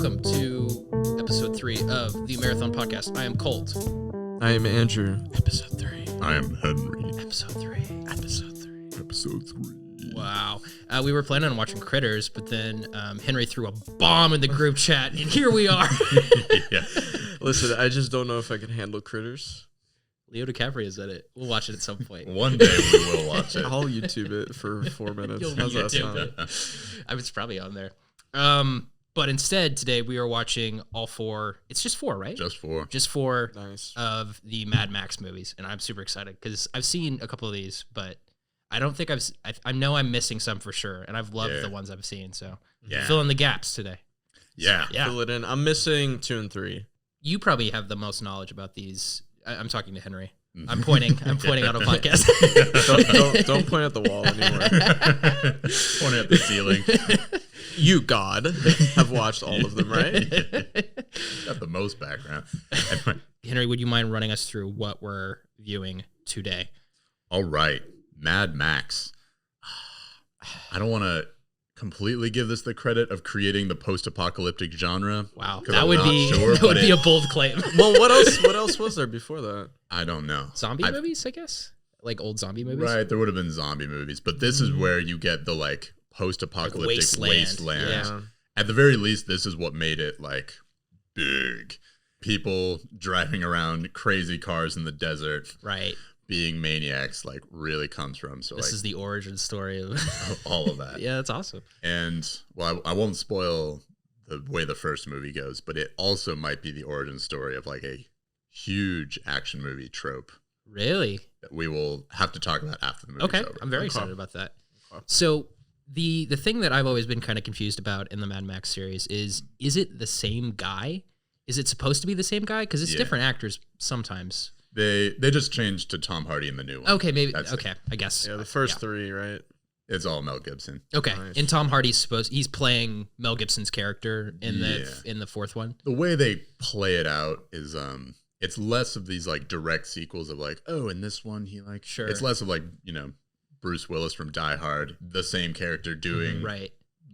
welcome to episode 3 of the Marathon Podcast. I am Colt. I am Andrew. Episode 3. I am Henry. Episode 3. Episode 3. Episode 3. Wow. We were planning on watching Critters, but then Henry threw a bomb in the group chat, and here we are. Yeah. Listen, I just don't know if I can handle Critters. Leo DiCaprio is in it. We'll watch it at some point. One day we will watch it. I'll YouTube it for 4 minutes. You'll How's that YouTube sound? I was probably on there. But instead, today we are watching all 4. It's just 4, right? Just 4. Just 4 Nice. of the Mad Max movies, and I'm super excited because I've seen a couple of these, but I don't think I know I'm missing some for sure, and I've loved the ones I've seen, so fill in the gaps today. Yeah. Fill it in. I'm missing 2 and 3. You probably have the most knowledge about these. I'm talking to Henry. I'm pointing on a podcast. Don't point at the wall anymore. Pointing at the ceiling. You, God, have watched all of them, right? Got the most background. Henry, would you mind running us through what we're viewing today? All right. Mad Max. I don't want to completely give this the credit of creating the post-apocalyptic genre. Wow, that would be a bold claim. Well, what else was there before that? I don't know. Zombie movies, I guess? Like old zombie movies? Right, there would have been zombie movies, but this is where you get the like post-apocalyptic wasteland. Yeah. At the very least, this is what made it like big. People driving around crazy cars in the desert. Right. Being maniacs like really comes from. So this is the origin story of all of that. Yeah, that's awesome. And well, I won't spoil the way the first movie goes, but it also might be the origin story of like a huge action movie trope. Really? That we will have to talk about after the movie's over. I'm very excited about that. So the thing that I've always been kind of confused about in the Mad Max series is it the same guy? Is it supposed to be the same guy? Because it's different actors sometimes. They just changed to Tom Hardy in the new one. Okay, maybe. I guess. Yeah, the first 3, right? It's all Mel Gibson. Okay, Nice. and Tom Hardy's he's playing Mel Gibson's character in the fourth one. The way they play it out is it's less of these like direct sequels of like, oh, in this one he like Sure. It's less of like, Bruce Willis from Die Hard, the same character doing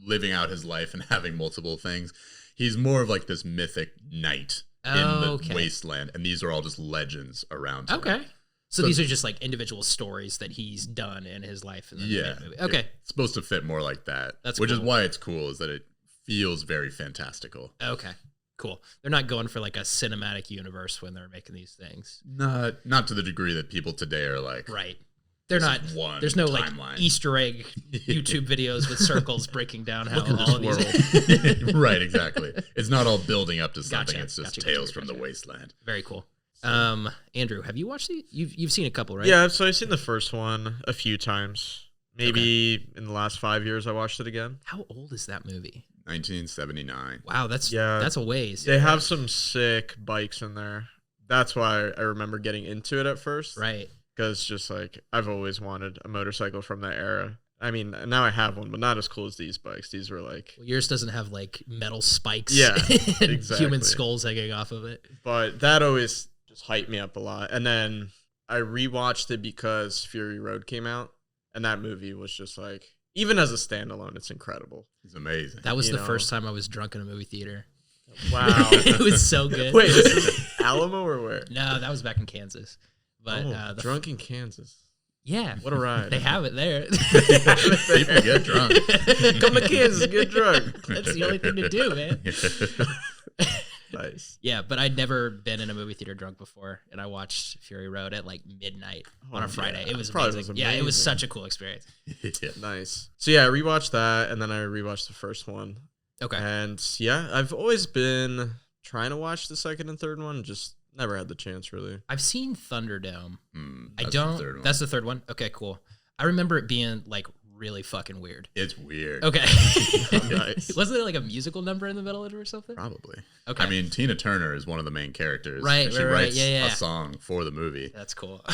living out his life and having multiple things. He's more of like this mythic knight in the wasteland, and these are all just legends around him. Okay. So these are just like individual stories that he's done in his life in the movie. Okay. It's supposed to fit more like that. Which is why it's cool, is that it feels very fantastical. Okay. Cool. They're not going for like a cinematic universe when they're making these things. Not to the degree that people today are like. Right. They're not. There's no timeline. Like Easter egg YouTube videos with circles breaking down how all of these. Right, exactly. It's not all building up to something. Gotcha, It's just tales from the wasteland. Very cool. Andrew, have you watched these? You've seen a couple, right? Yeah, so I've seen the first one a few times. Maybe in the last 5 years I watched it again. How old is that movie? 1979. Wow, that's a ways. They have some sick bikes in there. That's why I remember getting into it at first. Right. Because just like I've always wanted a motorcycle from that era. I mean, now I have one, but not as cool as these bikes. These were like... Well, yours doesn't have like metal spikes and exactly. human skulls hanging off of it. But that always just hyped me up a lot. And then I rewatched it because Fury Road came out. And that movie was just like, even as a standalone, it's incredible. It's amazing. That was the first time I was drunk in a movie theater. Wow. It was so good. Wait, is this Alamo or where? No, that was back in Kansas. But drunk in Kansas. Yeah. What a ride. They have it there. People get drunk. Come to Kansas, get drunk. That's the only thing to do, man. Nice. Yeah, but I'd never been in a movie theater drunk before, and I watched Fury Road at like midnight on a Friday. It was amazing. Yeah, it was such a cool experience. Nice. So yeah, I rewatched that, and then I rewatched the first one. Okay. And yeah, I've always been trying to watch the second and third one, just never had the chance, really. I've seen Thunderdome. That's the third one? Okay, cool. I remember it being like really fucking weird. It's weird. Okay. Nice. Wasn't there like a musical number in the mitle of it or something? Probably. Okay. I mean, Tina Turner is one of the main characters. Right, and she right, writes a song for the movie. That's cool.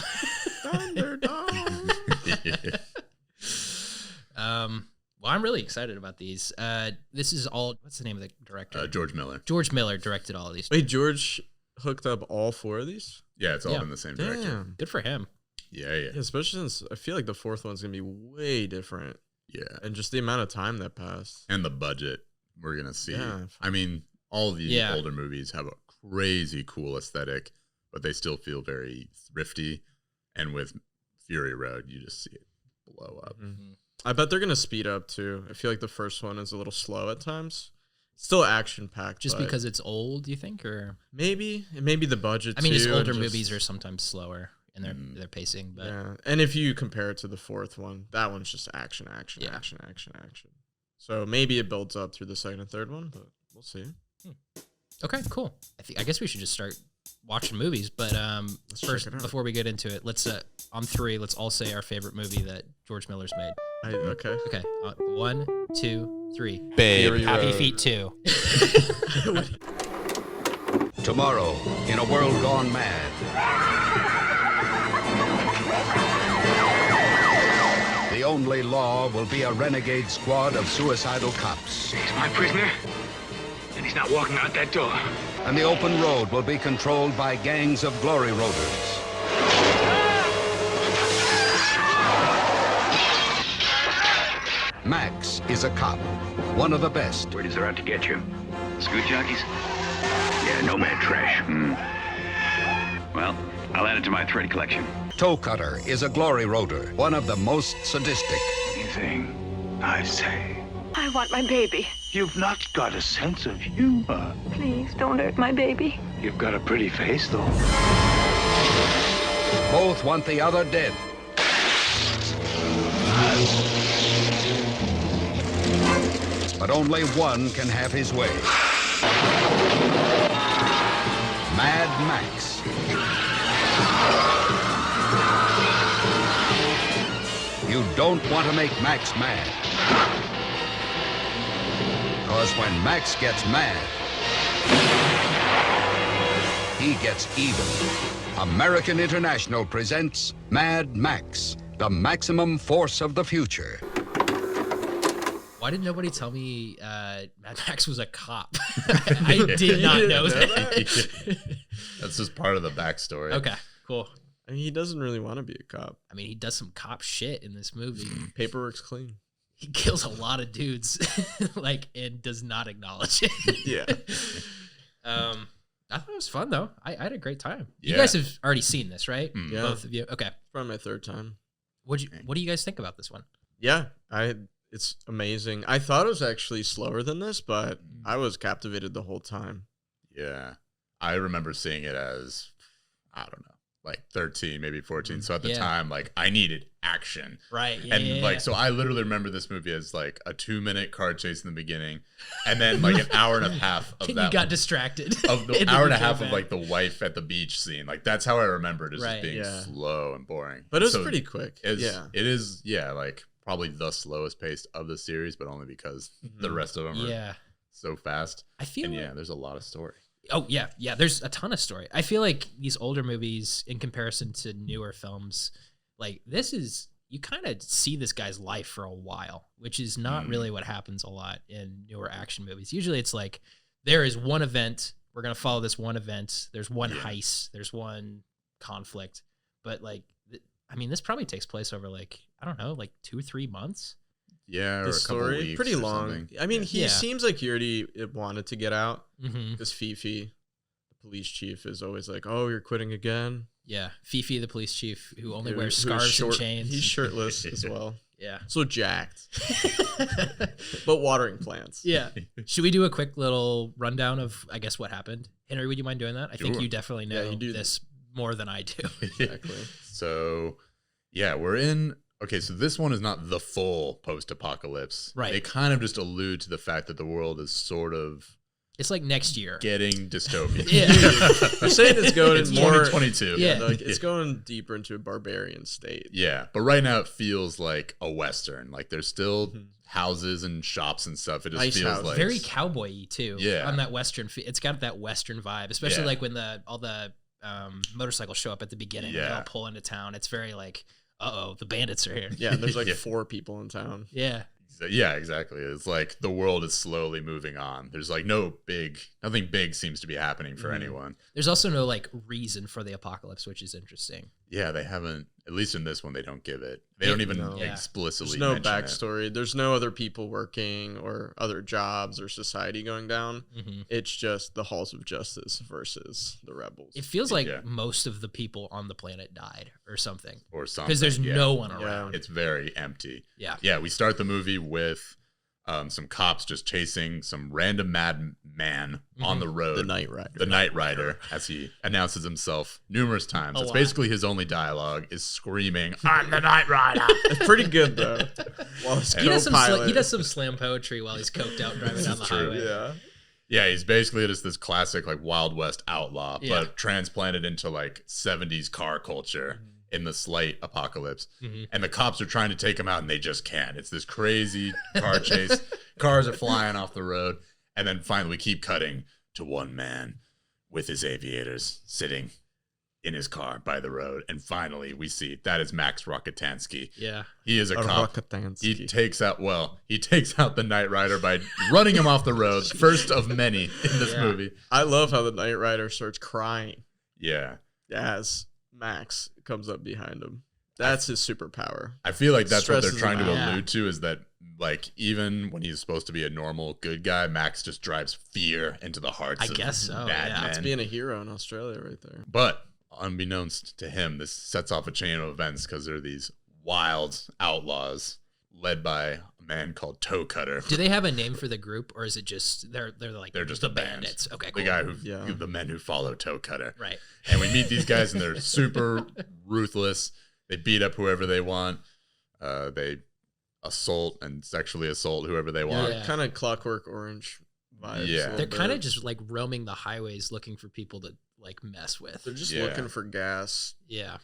Thunderdome. Well, I'm really excited about these. This is all, what's the name of the director? George Miller. George Miller directed all of these. Wait, George hooked up all 4 of these? Yeah, it's all in the same director. Damn. Good for him. Yeah. Especially since I feel like the 4th one's going to be way different. Yeah. And just the amount of time that passed. And the budget we're going to see. Yeah. I mean, all the older movies have a crazy cool aesthetic, but they still feel very thrifty. And with Fury Road, you just see it blow up. Mm-hmm. I bet they're gonna speed up too. I feel like the first one is a little slow at times. Still action packed, just because it's old. Do you think, or maybe the budget? I mean, just older movies are sometimes slower in their pacing. But yeah, and if you compare it to the fourth one, that one's just action. So maybe it builds up through the second and third one, but we'll see. Okay, cool. I guess we should just start watching movies. But first, before we get into it, let's on three, let's all say our favorite movie that George Miller's made. Okay. 1, 2, 3. Babe. Happy Feet 2. Tomorrow, in a world gone mad, the only law will be a renegade squad of suicidal cops. He's my prisoner, and he's not walking out that door. And the open road will be controlled by gangs of glory roaders. Max is a cop, one of the best. Where does they're out to get you? Scoot jockeys? Yeah, nomad trash. Well, I'll add it to my thread collection. Toe Cutter is a glory roader, one of the most sadistic. Anything I say. I want my baby. You've not got a sense of humor. Please, don't hurt my baby. You've got a pretty face, though. Both want the other dead. But only one can have his way. Mad Max. You don't want to make Max mad. Because when Max gets mad, he gets even. American International presents Mad Max, the maximum force of the future. Why did nobody tell me Mad Max was a cop? I did not know that. That's just part of the backstory. Okay, cool. I mean, he doesn't really want to be a cop. I mean, he does some cop shit in this movie. Paperwork's clean. He kills a lot of dudes, and does not acknowledge it. Yeah. I thought it was fun though. I had a great time. Yeah. You guys have already seen this, right? Yeah. Both of you. Okay. It's probably my third time. What do you guys think about this one? Yeah, it's amazing. I thought it was actually slower than this, but I was captivated the whole time. Yeah. I remember seeing it as, I don't know, like 13, maybe 14. So at the time, like, I needed action. Right. Yeah, and so I literally remember this movie as like a 2-minute car chase in the beginning, and then like an hour and a half of that. You got distracted. Of the hour and a half of like the wife at the beach scene. Like, that's how I remember it, as just being slow and boring. But it was pretty quick. It is, like probably the slowest paced of the series, but only because the rest of them are so fast. I feel there's a lot of story. Oh, yeah. There's a ton of story. I feel like these older movies, in comparison to newer films, like this is, you kind of see this guy's life for a while, which is not really what happens a lot in newer action movies. Usually it's like, there is one event, we're going to follow this one event, there's one heist, there's one conflict. But like, I mean, this probably takes place over like, I don't know, like 2-3 months. Yeah, the story pretty long. Something. I mean, he seems like he already wanted to get out. Because Fifi, the police chief, is always like, "Oh, you're quitting again." Yeah, Fifi, the police chief, who only wears scarves and chains. He's shirtless as well. Yeah, so jacked, but watering plants. Yeah. Should we do a quick little rundown of, I guess, what happened? Henry, would you mind doing that? I think you definitely know this more than I do. Exactly. So, yeah, we're in. Okay, so this one is not the full post-apocalypse. Right. They kind of just allude to the fact that the world is sort of... It's like next year. Getting dystopian. They're saying it's going it's more... 2022. Yeah. Like, it's going deeper into a barbarian state. Yeah, but right now it feels like a Western. Like, there's still houses and shops and stuff. It just feels like... Very cowboy-y, too. Yeah. On that Western... It's got that Western vibe, especially like when all the motorcycles show up at the beginning. Yeah. They all pull into town. It's very like... Uh-oh, the bandits are here. Yeah, and there's like 4 people in town. Yeah. Yeah, exactly. It's like the world is slowly moving on. There's like nothing big seems to be happening for anyone. There's also no like reason for the apocalypse, which is interesting. Yeah, they haven't. At least in this one, they don't give it. They don't even explicitly. There's no backstory. There's no other people working or other jobs or society going down. Mm-hmm. It's just the halls of justice versus the rebels. It feels like most of the people on the planet died or something. Because there's no one around. It's very empty. Yeah. Yeah, we start the movie with some cops just chasing some random madman on the road. The Knight Rider, as he announces himself numerous times. It's basically his only dialogue is screaming, "I'm the Knight Rider." It's pretty good, though. He does some slam poetry while he's coked out driving down the highway. Yeah, he's basically just this classic like Wild West outlaw, but transplanted into like 70s car culture. In the slight apocalypse, and the cops are trying to take him out, and they just can't. It's this crazy car chase. Cars are flying off the road, and then finally we keep cutting to one man with his aviators sitting in his car by the road, and finally we see that is Max Rockatansky. Yeah, he is a cop. He takes out the Knight Rider by running him off the road. First of many in this movie. I love how the Knight Rider starts crying. Yeah, as Max comes up behind him. That's his superpower. I feel like that's what they're trying to allude to, is that like even when he's supposed to be a normal good guy, Max just drives fear into the hearts of bad men. That's being a hero in Australia right there. But unbeknownst to him, this sets off a chain of events because there are these wild outlaws led by a man called Toe Cutter. Do they have a name for the group, or is it just they're just the a band. bandits? Okay, cool. The guy the men who follow Toe Cutter. Right. And we meet these guys, and they're super ruthless. They beat up whoever they want. They assault and sexually assault whoever they want. Yeah. Kind of Clockwork Orange vibes. Yeah, they're kind of just like roaming the highways looking for people to like mess with. They're just looking for gas. Yeah.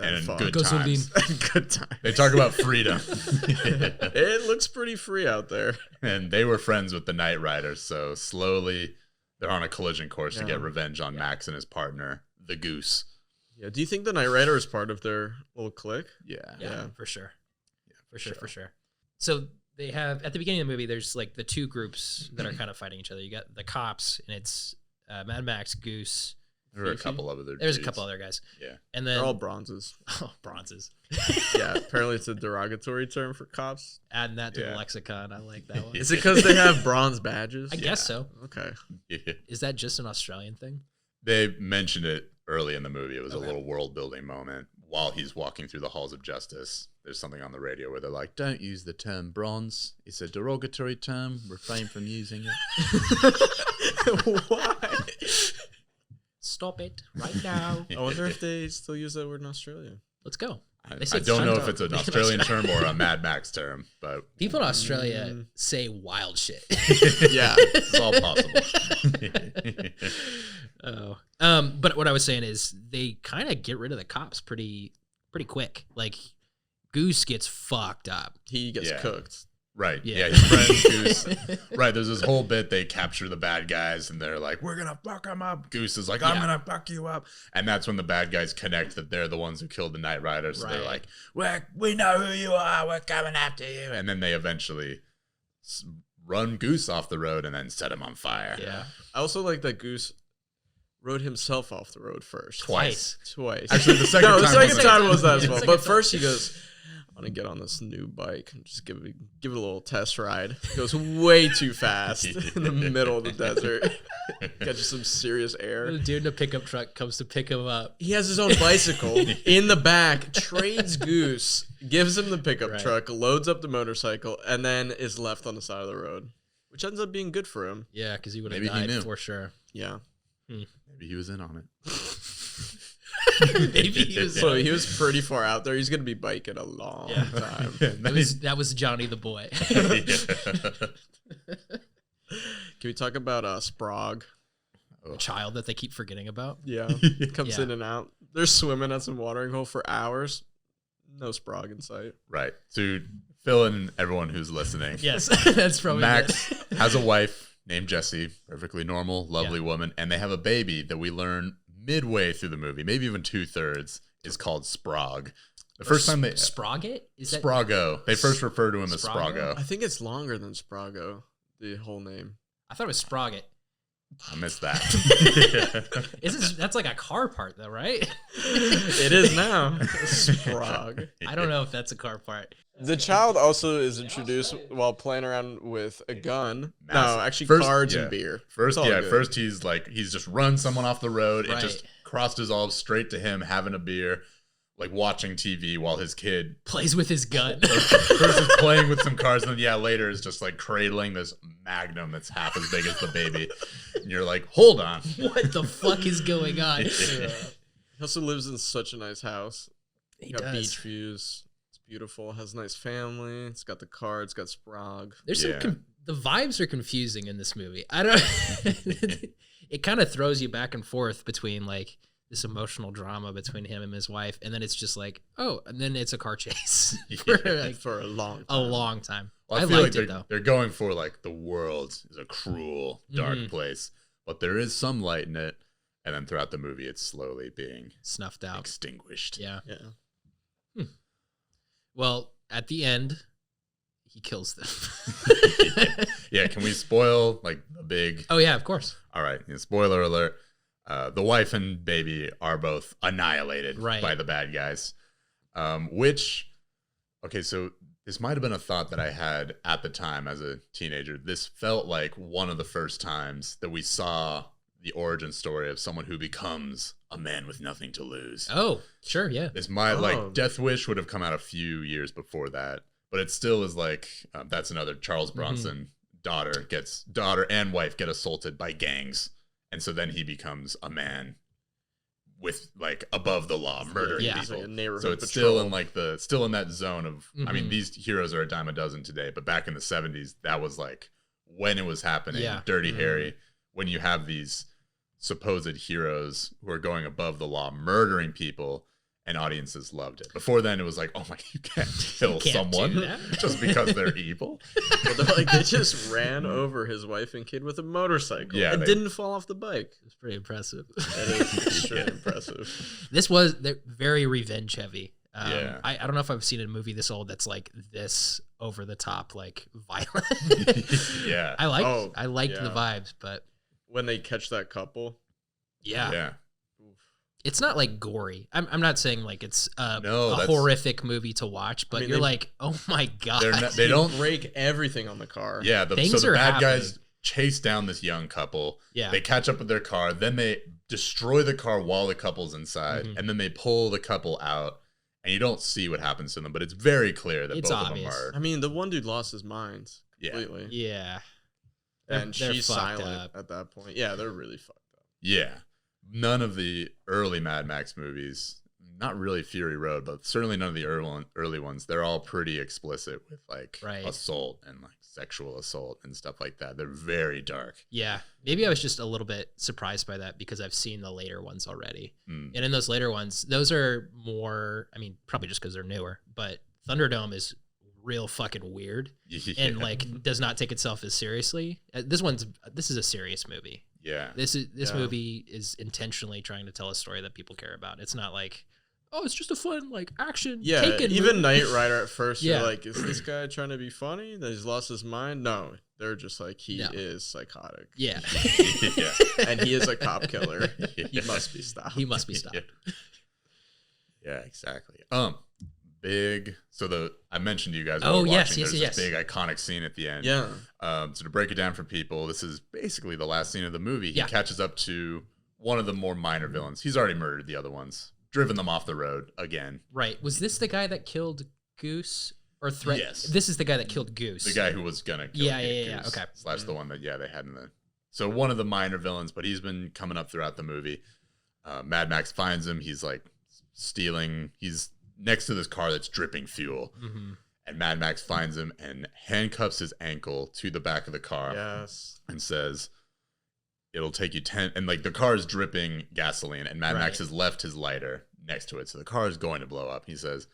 And good times. Good times. They talk about freedom. It looks pretty free out there. And they were friends with the Knight Rider, so slowly they're on a collision course to get revenge on Max and his partner, the Goose. Yeah. Do you think the Knight Rider is part of their little clique? Yeah, for sure. Yeah, for sure. So they have, at the beginning of the movie, there's like the two groups that are kind of fighting each other. You got the cops, and it's Mad Max, Goose. There were a couple of other dudes. There's a couple other guys. Yeah. And then they're all bronzes. Oh, bronzes. Yeah, apparently it's a derogatory term for cops. Adding that to the lexicon. I like that one. Is it because they have bronze badges? I guess so. Okay. Yeah. Is that just an Australian thing? They mentioned it early in the movie. It was a little world building moment. While he's walking through the halls of justice, there's something on the radio where they're like, "Don't use the term bronze. It's a derogatory term. Refrain from using it." Why? Stop it right now. I wonder if they still use that word in Australia. Let's go. I don't know if it's an Australian term or a Mad Max term, but people in Australia say wild shit. Yeah, it's all possible. But what I was saying is they kind of get rid of the cops pretty quick. Like Goose gets fucked up. He gets cooked. Right. Yeah. His friend Goose. Right. There's this whole bit. They capture the bad guys and they're like, "We're going to fuck them up." Goose is like, "I'm going to fuck you up." And that's when the bad guys connect that they're the ones who killed the Knight Rider. So they're like, "We know who you are. We're coming after you." And then they eventually run Goose off the road and then set him on fire. Yeah. I also like that Goose rode himself off the road first. Twice. Actually, the second time was that as well. But first he goes, "I want to get on this new bike and just give it a little test ride." It goes way too fast in the middle of the desert. Catches some serious air. The dude in a pickup truck comes to pick him up. He has his own bicycle in the back, trades Goose, gives him the pickup truck, loads up the motorcycle, and then is left on the side of the road, which ends up being good for him. Yeah, because he would have died for sure. Yeah. Maybe he was in on it. Maybe he was. So he was pretty far out there. He's gonna be biking a long time. That was Johnny the boy. Can we talk about Sprague? The child that they keep forgetting about. Yeah, comes in and out. They're swimming at some watering hole for hours. No Sprague in sight. Right. To fill in everyone who's listening. Yes, that's probably Max has a wife named Jessie, perfectly normal, lovely woman, and they have a baby that we learn midway through the movie, maybe even 2/3, is called Sprague. The first time they Sprague? Is that Sprago. They first refer to him as Sprago. I think it's longer than Sprago, the whole name. I thought it was Sprague. I missed that. That's like a car part though, right? It is now. Sprague. I don't know if that's a car part. The child also is introduced while playing around with a gun. Massive. No, actually First, cards yeah. and beer. First he's just run someone off the road. Right. It just cross dissolves straight to him having a beer, like watching TV while his kid plays with his gun. First is playing with some cards, and then later is just like cradling this Magnum that's half as big as the baby. And you're like, hold on. What the fuck is going on? Yeah. He also lives in such a nice house. He got does. beach views. It's beautiful. Has a nice family. It's got the cards. Got Sprague. There's some the vibes are confusing in this movie. I don't. It kind of throws you back and forth between like this emotional drama between him and his wife, and then it's just like, oh, and then it's a car chase for a long time. A long time. Well, I feel liked like it though. They're going for like the world is a cruel, dark place, but there is some light in it. And then throughout the movie, it's slowly being snuffed out, extinguished. Yeah. Well, at the end, he kills them. Yeah. Can we spoil like the big? Oh yeah, of course. All right. Spoiler alert. The wife and baby are both annihilated by the bad guys. So this might have been a thought that I had at the time as a teenager. This felt like one of the first times that we saw the origin story of someone who becomes a man with nothing to lose. Oh, sure, yeah. This might like Death Wish would have come out a few years before that, but it still is like that's another Charles Bronson daughter and wife get assaulted by gangs, and so then he becomes a man with like above the law, murdering people. Like so it's still in like still in that zone of. I mean, these heroes are a dime a dozen today, but back in the 70s, that was like when it was happening. Yeah. Dirty Harry. When you have these supposed heroes who are going above the law, murdering people, and audiences loved it. Before then, it was like, oh my, you can't kill someone just because they're evil. Well, they just ran over his wife and kid with a motorcycle. Yeah, and didn't fall off the bike. It's pretty impressive. That is extremely impressive. This was very revenge heavy. I don't know if I've seen a movie this old that's like this over the top, like violent. Yeah, I liked the vibes, but when they catch that couple, yeah. It's not like gory. I'm not saying like it's a horrific movie to watch, but you're like, oh my god, they don't break everything on the car. Yeah, the bad guys chase down this young couple. Yeah, they catch up with their car, then they destroy the car while the couple's inside, and then they pull the couple out, and you don't see what happens to them, but it's very clear that both of them are. I mean, the one dude lost his mind completely. Yeah, and she's silent at that point. Yeah, they're really fucked up. Yeah. None of the early Mad Max movies, not really Fury Road, but certainly none of the early ones, they're all pretty explicit with like assault and like sexual assault and stuff like that. They're very dark. Yeah. Maybe I was just a little bit surprised by that because I've seen the later ones already. And in those later ones, those are more, I mean, probably just because they're newer, but Thunderdome is real fucking weird and like does not take itself as seriously. This is a serious movie. Yeah. This movie is intentionally trying to tell a story that people care about. It's not like, oh, it's just a fun like action. Yeah, even Knight Rider at first, you're like, is this guy trying to be funny? That he's lost his mind? No, they're just like he is psychotic. Yeah, and he is a cop killer. He must be stopped. He must be stopped. Yeah, exactly. Big. So I mentioned to you guys. There's this big iconic scene at the end. Yeah. So to break it down for people, this is basically the last scene of the movie. He catches up to one of the more minor villains. He's already murdered the other ones, driven them off the road again. Right. Was this the guy that killed Goose or Threat? Yes. This is the guy that killed Goose. The guy who was gonna kill Goose. Okay. Slash the one that they had in the. So one of the minor villains, but he's been coming up throughout the movie. Mad Max finds him. He's like stealing. He's next to this car that's dripping fuel. And Mad Max finds him and handcuffs his ankle to the back of the car. Yes. And says, it'll take you 10, and like the car is dripping gasoline, and Mad Max has left his lighter next to it. So the car is going to blow up. He says,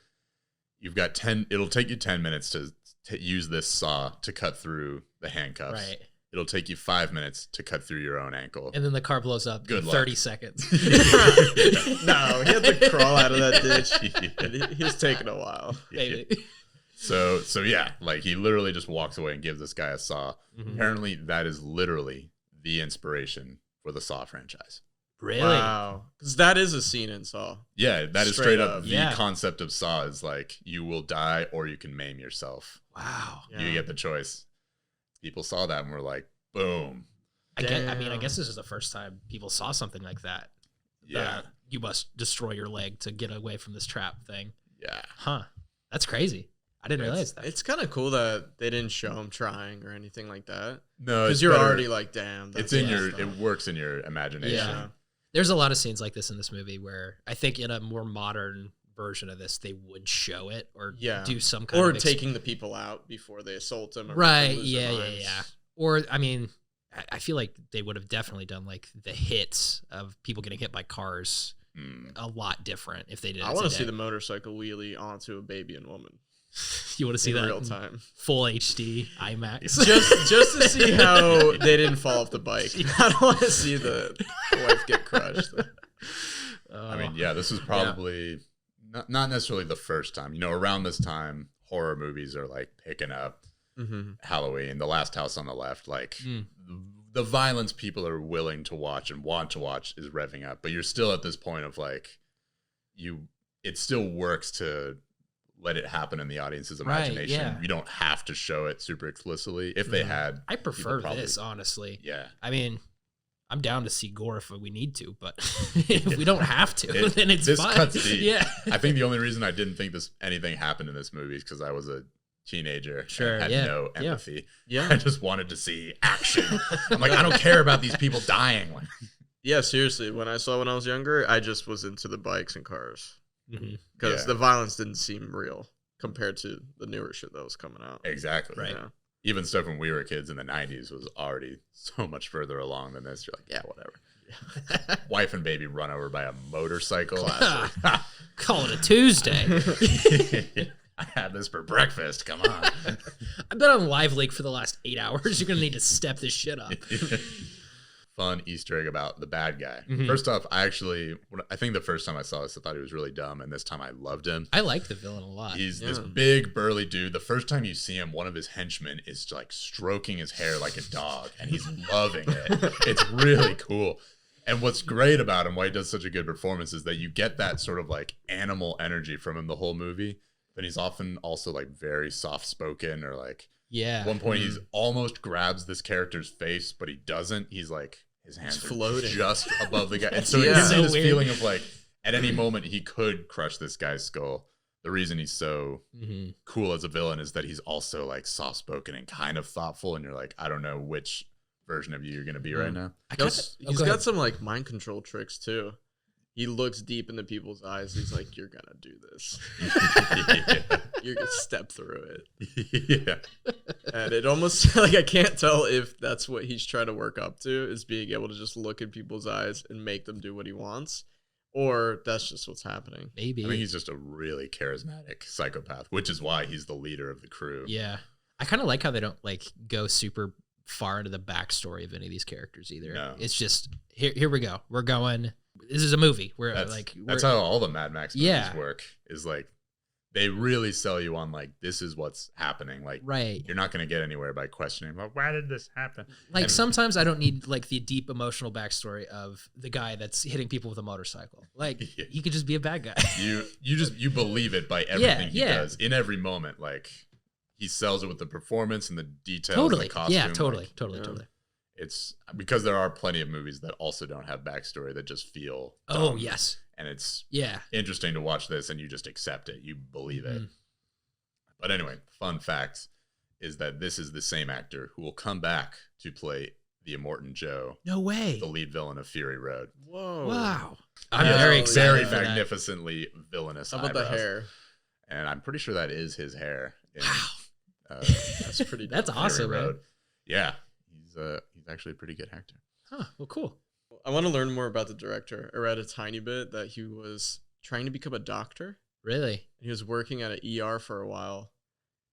you've got 10, it'll take you 10 minutes to use this saw to cut through the handcuffs. Right. It'll take you 5 minutes to cut through your own ankle. And then the car blows up in 30 seconds. No, he had to crawl out of that ditch. He was taking a while. Maybe. So yeah, like he literally just walks away and gives this guy a saw. Apparently that is literally the inspiration for the Saw franchise. Really? Wow. Because that is a scene in Saw. Yeah, that is straight up the Yeah. concept of Saw is like, you will die or you can maim yourself. Wow. Yeah. You get the choice. People saw that and were like, boom. I guess this is the first time people saw something like that. Yeah. You must destroy your leg to get away from this trap thing. Yeah. Huh. That's crazy. I didn't realize that. It's kind of cool that they didn't show him trying or anything like that. No, because you're already like, damn. It's in your. It works in your imagination. Yeah. There's a lot of scenes like this in this movie where I think in a more modern version of this, they would show it or do some kind of taking the people out before they assault them. Right. Yeah. Or, I mean, I feel like they would have definitely done like the hits of people getting hit by cars a lot different if they did. I want to see the motorcycle wheelie onto a baby and woman. You want to see that in real time, full HD IMAX, just to see how they didn't fall off the bike. I don't want to see the wife get crushed. I mean, yeah, this was probably not necessarily the first time. You know, around this time, horror movies are like picking up. Halloween, The Last House on the Left, like the violence people are willing to watch and want to watch is revving up, but you're still at this point of like, it still works to let it happen in the audience's imagination. Right, yeah. You don't have to show it super explicitly. If they had, I prefer this, honestly. Yeah. I mean, I'm down to see gore if we need to, but if we don't have to, then it's this fine. cuts deep. Yeah. I think the only reason I didn't think anything happened in this movie is because I was a teenager and had no empathy. Yeah. I just wanted to see action. I'm like, I don't care about these people dying. Yeah, seriously. When I was younger, I just was into the bikes and cars. Because the violence didn't seem real compared to the newer shit that was coming out. Exactly. Right. Yeah. Even stuff when we were kids in the 90s was already so much further along than this. You're like, yeah, whatever. Wife and baby run over by a motorcycle. Call it a Tuesday. I had this for breakfast. Come on. I've been on Live Leak for the last 8 hours. You're going to need to step this shit up. Fun Easter egg about the bad guy. First off, I think the first time I saw this, I thought he was really dumb, and this time I loved him. I like the villain a lot. He's this big, burly dude. The first time you see him, one of his henchmen is like stroking his hair like a dog, and he's loving it. It's really cool. And what's great about him, why he does such a good performance, is that you get that sort of like animal energy from him the whole movie, but he's often also like very soft-spoken or like, at one point, he's almost grabs this character's face, but he doesn't. He's like, his hands are floating just above the guy. And so it gives you this feeling of like, at any moment, he could crush this guy's skull. The reason he's so cool as a villain is that he's also like soft-spoken and kind of thoughtful. And you're like, I don't know which version of you you're going to be right now. He's got some like mind control tricks too. He looks deep into people's eyes. He's like, you're going to do this. You're going to step through it. Yeah. And it almost, like, I can't tell if that's what he's trying to work up to, is being able to just look in people's eyes and make them do what he wants. Or that's just what's happening. Maybe. I think he's just a really charismatic psychopath, which is why he's the leader of the crew. Yeah. I kind of like how they don't, like, go super far into the backstory of any of these characters either. No. It's just, here we go. We're going... This is a movie. That's how all the Mad Max movies work. Is like they really sell you on like this is what's happening. Like you're not going to get anywhere by questioning. Well, why did this happen? Like sometimes I don't need like the deep emotional backstory of the guy that's hitting people with a motorcycle. Like he could just be a bad guy. you believe it by everything he does in every moment. Like he sells it with the performance and the details. Totally. And the costume. Yeah. Totally. Like, Totally. It's because there are plenty of movies that also don't have backstory that just feel dumb. Oh yes, and it's yeah interesting to watch this and you just accept it, you believe it. But anyway, fun fact is that this is the same actor who will come back to play the Immortan Joe. No way, the lead villain of Fury Road. Whoa! Wow, I'm very excited. Very magnificently villainous. How about the hair? And I'm pretty sure that is his hair. Wow, that's pretty. That's awesome, man. Yeah. He's actually a pretty good actor. Huh. Well, cool. I want to learn more about the director. I read a tiny bit that he was trying to become a doctor. Really? He was working at an ER for a while,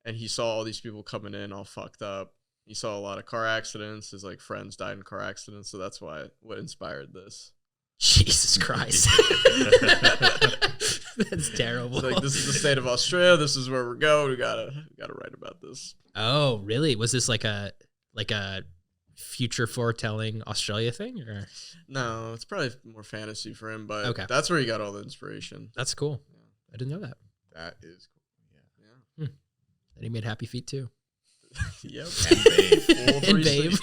and he saw all these people coming in all fucked up. He saw a lot of car accidents. His like friends died in car accidents, so that's what inspired this. Jesus Christ. That's terrible. It's like, this is the state of Australia. This is where we're going. We gotta write about this. Oh, really? Was this like a future foretelling Australia thing? Or No, it's probably more fantasy for him, but okay. That's where he got all the inspiration. That's cool. Yeah. I didn't know that. That is cool. Yeah. And he made Happy Feet too. Yep. And Babe.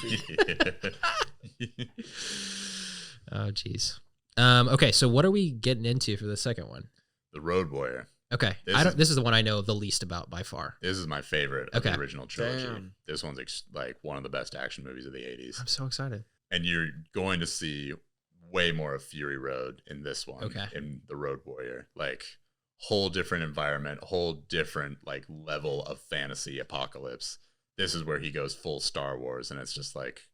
Oh, jeez. Okay, so what are we getting into for the second one? The Road Warrior. Okay, this is the one I know the least about by far. This is my favorite of the original trilogy. Damn. This one's like one of the best action movies of the 80s. I'm so excited. And you're going to see way more of Fury Road in this one. Okay. In the Road Warrior, like whole different environment, whole different like level of fantasy apocalypse. This is where he goes full Star Wars, and it's just like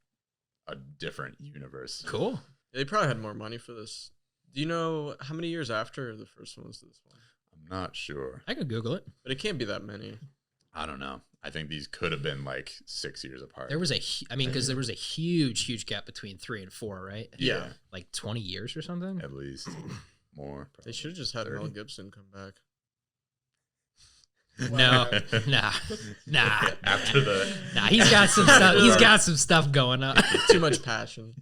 a different universe. Cool. They probably had more money for this. Do you know how many years after the first one was this one? I'm not sure. I could Google it. But it can't be that many. I don't know. I think these could have been like 6 years apart. There was because there was a huge gap between 3 and 4, right? Yeah. Like 20 years or something? At least. More. They should have just had 30. Mel Gibson come back. No, nah. After the he's got some stuff. He's got some stuff going on. Too much passion.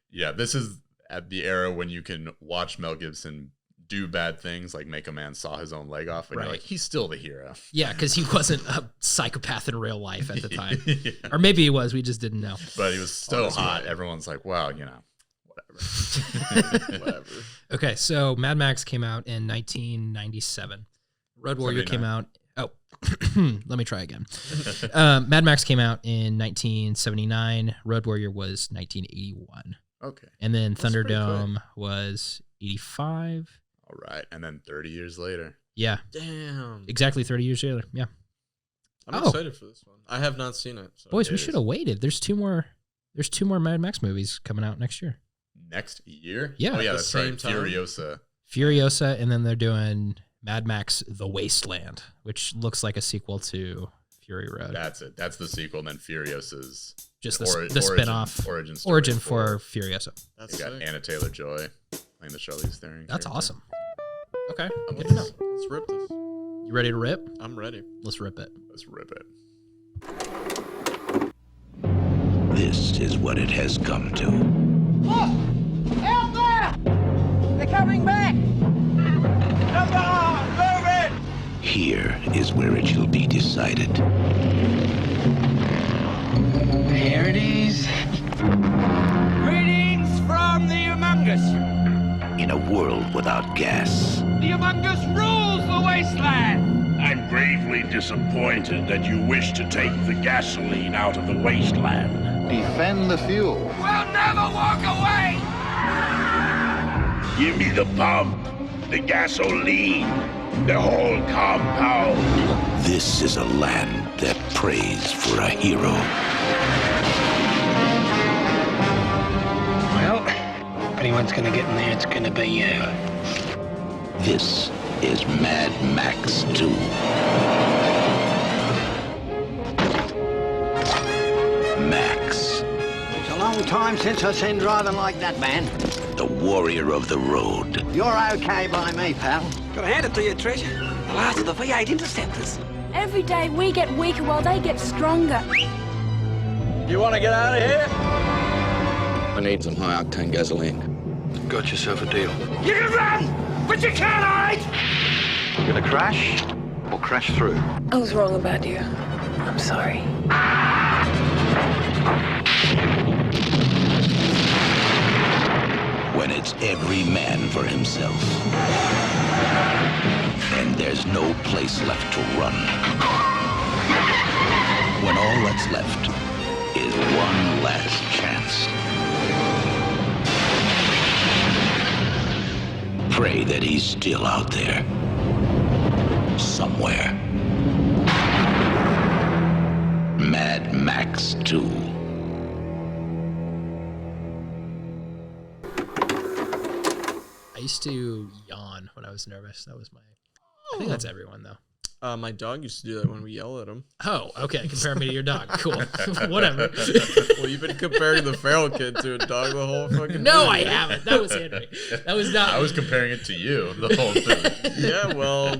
Yeah. This is at the era when you can watch Mel Gibson do bad things, like make a man saw his own leg off, and you're like, he's still the hero. Yeah, because he wasn't a psychopath in real life at the time, or maybe he was. We just didn't know. But he was so hot. Right. Everyone's like, wow, whatever. Okay, so Mad Max came out in 1997. Road Warrior came out. Oh, let me try again. Mad Max came out in 1979. Road Warrior was 1981. Okay. And then Thunderdome was 85. All right. And then 30 years later. Yeah. Damn. Exactly 30 years later. Yeah. I'm excited for this one. I have not seen it. So boys, we should have waited. There's two more Mad Max movies coming out next year. Next year? Yeah. Oh, yeah, that's right. Furiosa, and then they're doing Mad Max The Wasteland, which looks like a sequel to Fury Road. That's it. That's the sequel, and then Furiosa's just the spin-off origin for Furiosa. You got Anna Taylor-Joy playing the Charlize Theron. That's awesome. Okay, let's rip this. You ready to rip? I'm ready. Let's rip it. This is what it has come to. Look! Out there! They're coming back! Come on, move it! Here is where it shall be decided. Here it is. Greetings from the Humongous. In a world without gas. The Humongous rules the wasteland. I'm gravely disappointed that you wish to take the gasoline out of the wasteland. Defend the fuel. We'll never walk away. Give me the pump, the gasoline, the whole compound. This is a land that prays for a hero. Well, if anyone's gonna get in there, it's gonna be you. This is Mad Max 2. Max. It's a long time since I've seen driving like that, man. The warrior of the road. You're okay by me, pal. Gotta hand it to you, Treasure. The last of the V8 interceptors. Every day we get weaker while they get stronger. You want to get out of here? I need some high-octane gasoline. Got yourself a deal. You can run, but you can't hide! You gonna crash or crash through? I was wrong about you. I'm sorry. When it's every man for himself. And there's no place left to run. When all that's left is one last chance. Pray that he's still out there. Somewhere. Mad Max 2. I used to yawn when I was nervous. That was I think that's everyone though. My dog used to do that when we yell at him. Oh, okay. Compare me to your dog. Cool. Whatever. Well, you've been comparing the feral kid to a dog the whole fucking No, movie. I haven't. That was Henry. That was not. I was comparing it to you the whole thing. Yeah, well.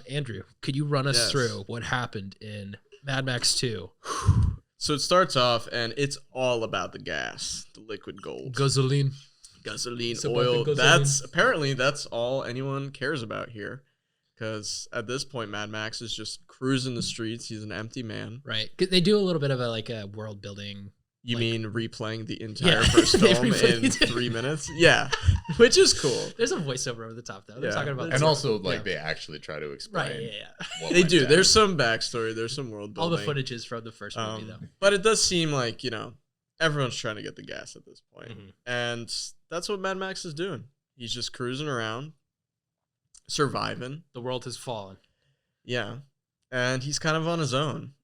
Andrew, could you run us through what happened in Mad Max 2? So it starts off, and it's all about the gas, the liquid gold. Gasoline, oil. That's all anyone cares about here. Because at this point, Mad Max is just cruising the streets. He's an empty man. Right. They do a little bit of a world building. You mean replaying the entire first film in 3 minutes? Yeah, which is cool. There's a voiceover over the top, though. They're talking about and also, they actually try to explain. Right, yeah. They do. Down. There's some backstory. There's some world building. All the footage is from the first movie, though. But it does seem like, everyone's trying to get the gas at this point. Mm-hmm. And that's what Mad Max is doing. He's just cruising around, surviving. The world has fallen. Yeah. And he's kind of on his own.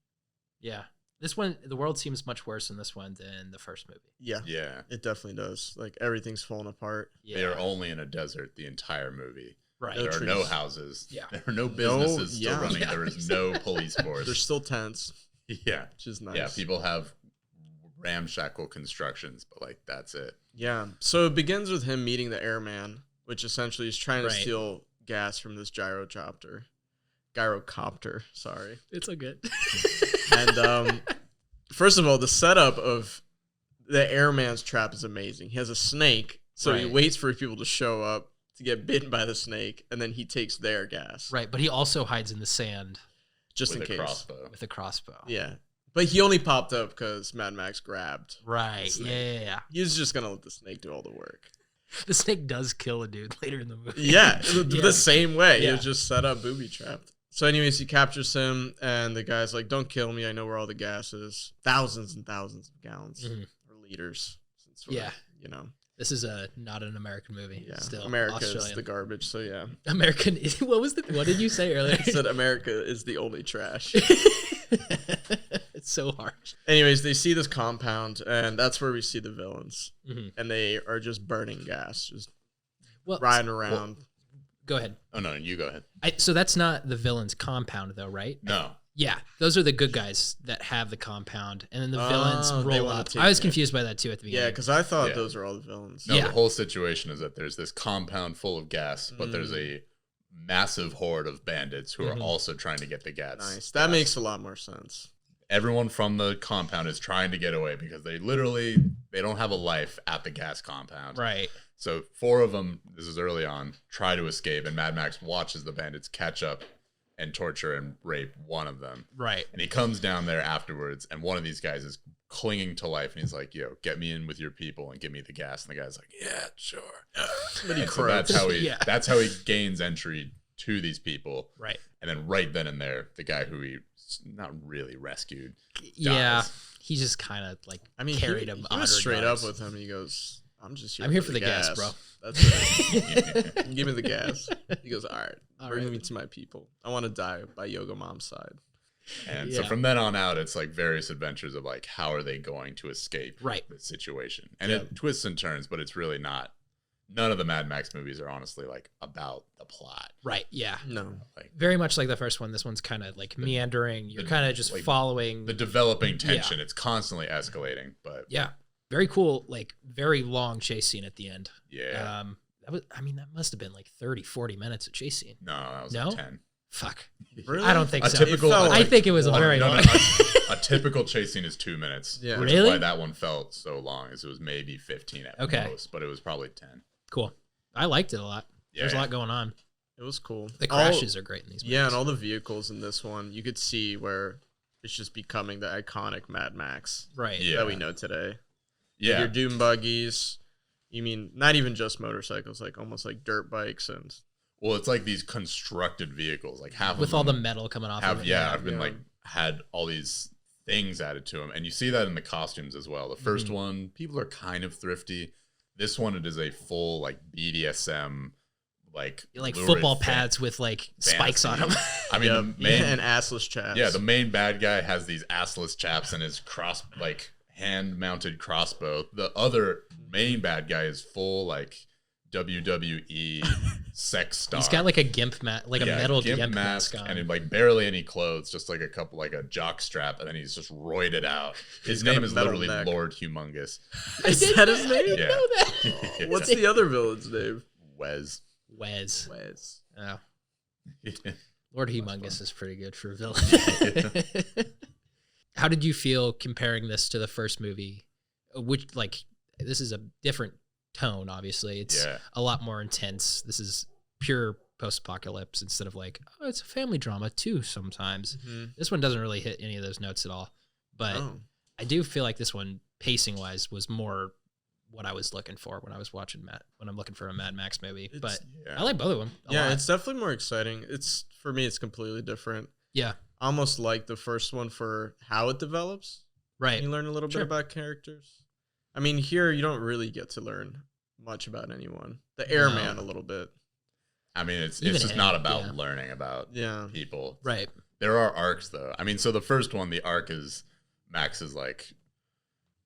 Yeah. This one, the world seems much worse in this one than the first movie. Yeah. Yeah. It definitely does. Like, everything's falling apart. Yeah. They are only in a desert the entire movie. Right. There are no houses. Yeah. There are no businesses still running. Yeah. There is no police force. There's still tents. Yeah. Which is nice. Yeah. People have ramshackle constructions, but, that's it. Yeah. So it begins with him meeting the airman, which essentially is trying to steal gas from this gyrocopter, sorry. It's so good. And first of all, the setup of the airman's trap is amazing. He has a snake, so he waits for people to show up to get bitten by the snake, and then he takes their gas. Right, but he also hides in the sand. Just in case. With a crossbow. Yeah. But he only popped up because Mad Max grabbed. Right, yeah. He was just going to let the snake do all the work. The snake does kill a dude later in the movie. Yeah, the same way. Yeah. He was just set up, booby-trapped. So anyways, he captures him, and the guy's like, don't kill me. I know where all the gas is. Thousands and thousands of gallons or liters. Since we're, This is not an American movie. Yeah. Still, America is the garbage, so yeah. American, what did you say earlier? I said America is the only trash. It's so harsh. Anyways, they see this compound, and that's where we see the villains. Mm-hmm. And they are just burning gas, just riding around. Go ahead. Oh, no, you go ahead. So that's not the villain's compound, though, right? No. Yeah, those are the good guys that have the compound, and then the villains roll up. I was confused by that, too, at the beginning. Yeah, because I thought those are all the villains. No, the whole situation is that there's this compound full of gas, but there's a massive horde of bandits who are also trying to get the gas. Nice. That makes a lot more sense. Everyone from the compound is trying to get away because they don't have a life at the gas compound. Right. So 4 of them, this is early on, try to escape, and Mad Max watches the bandits catch up and torture and rape one of them. Right. And he comes down there afterwards, and one of these guys is clinging to life, and he's like, yo, get me in with your people and give me the gas. And the guy's like, yeah, sure. But so that's how he gains entry to these people. Right. And then right then and there, the guy who he not really rescued dies. Yeah. He just kind of carried him. He was straight up with him, and he goes, I'm here for the gas, bro. That's it. Give me the gas. He goes, all right. Bring me to my people. I want to die by Yoga Mom's side. And so from then on out, it's various adventures of how are they going to escape the situation. And it twists and turns, but it's really not. None of the Mad Max movies are honestly about the plot. Right, yeah. No. Very much like the first one. This one's kind of meandering. You're kind of just following. The developing tension. It's constantly escalating. But yeah. Very cool, very long chase scene at the end. Yeah. That must have been 30, 40 minutes of chase scene. No, that was 10. Fuck. Really? I don't think so. I think it was very long. A typical chase scene is 2 minutes. Yeah. Which is why that one felt so long, as it was maybe 15 at most, but it was probably 10. Cool. I liked it a lot. Yeah. There's a lot going on. It was cool. The crashes are great in these movies. Yeah, and all the vehicles in this one, you could see where it's just becoming the iconic Mad Max that we know today. Yeah. Your Doom buggies. You mean not even just motorcycles, almost like dirt bikes and. Well, it's these constructed vehicles, half with of them all the metal coming off. Have been had all these things added to them, and you see that in the costumes as well. The first one, people are kind of thrifty. This one, it is a full BDSM football pads with spikes on them. I mean, and assless chaps. Yeah, the main bad guy has these assless chaps and his hand-mounted crossbow. The other main bad guy is full WWE sex star. He's got a gimp mat, a metal gimp mask on, and barely any clothes, just a couple, a jock strap, and then he's just roided out. His name is literally Lord Humongous. Is that his name? Yeah. Know that. What's the other villain's name? Wes. Oh. Lord Humongous is pretty good for a villain. How did you feel comparing this to the first movie? Which, like, this is a different tone, obviously. It's a lot more intense. This is pure post-apocalypse instead of like, oh, it's a family drama too sometimes. This one doesn't really hit any of those notes at all. But I do feel like this one, pacing-wise, was more what I was looking for when I was watching when I'm looking for a Mad Max movie. But I like both of them a lot. It's definitely more exciting. For me, it's completely different. Yeah. Almost like the first one for how it develops. Right. You learn a little bit about characters. I mean, here you don't really get to learn much about anyone. The airman a little bit. I mean, it's just not about learning about people. Right. There are arcs, though. I mean, so the first one, the arc is Max is like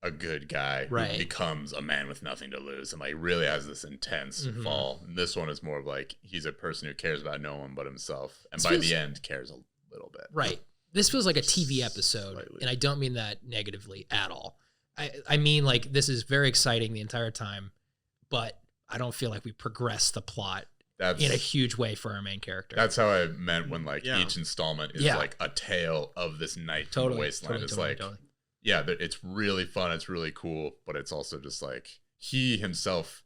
a good guy who becomes a man with nothing to lose and like really has this intense fall. And this one is more of like he's a person who cares about no one but himself, and by the end cares a little bit. Right. This feels like a TV episode, and I don't mean that negatively at all. I mean, like, this is very exciting the entire time, but I don't feel like we progress the plot in a huge way for our main character. That's how I meant when like each installment is like a tale of this night in the wasteland. It's it's really fun. It's really cool, but it's also just like he himself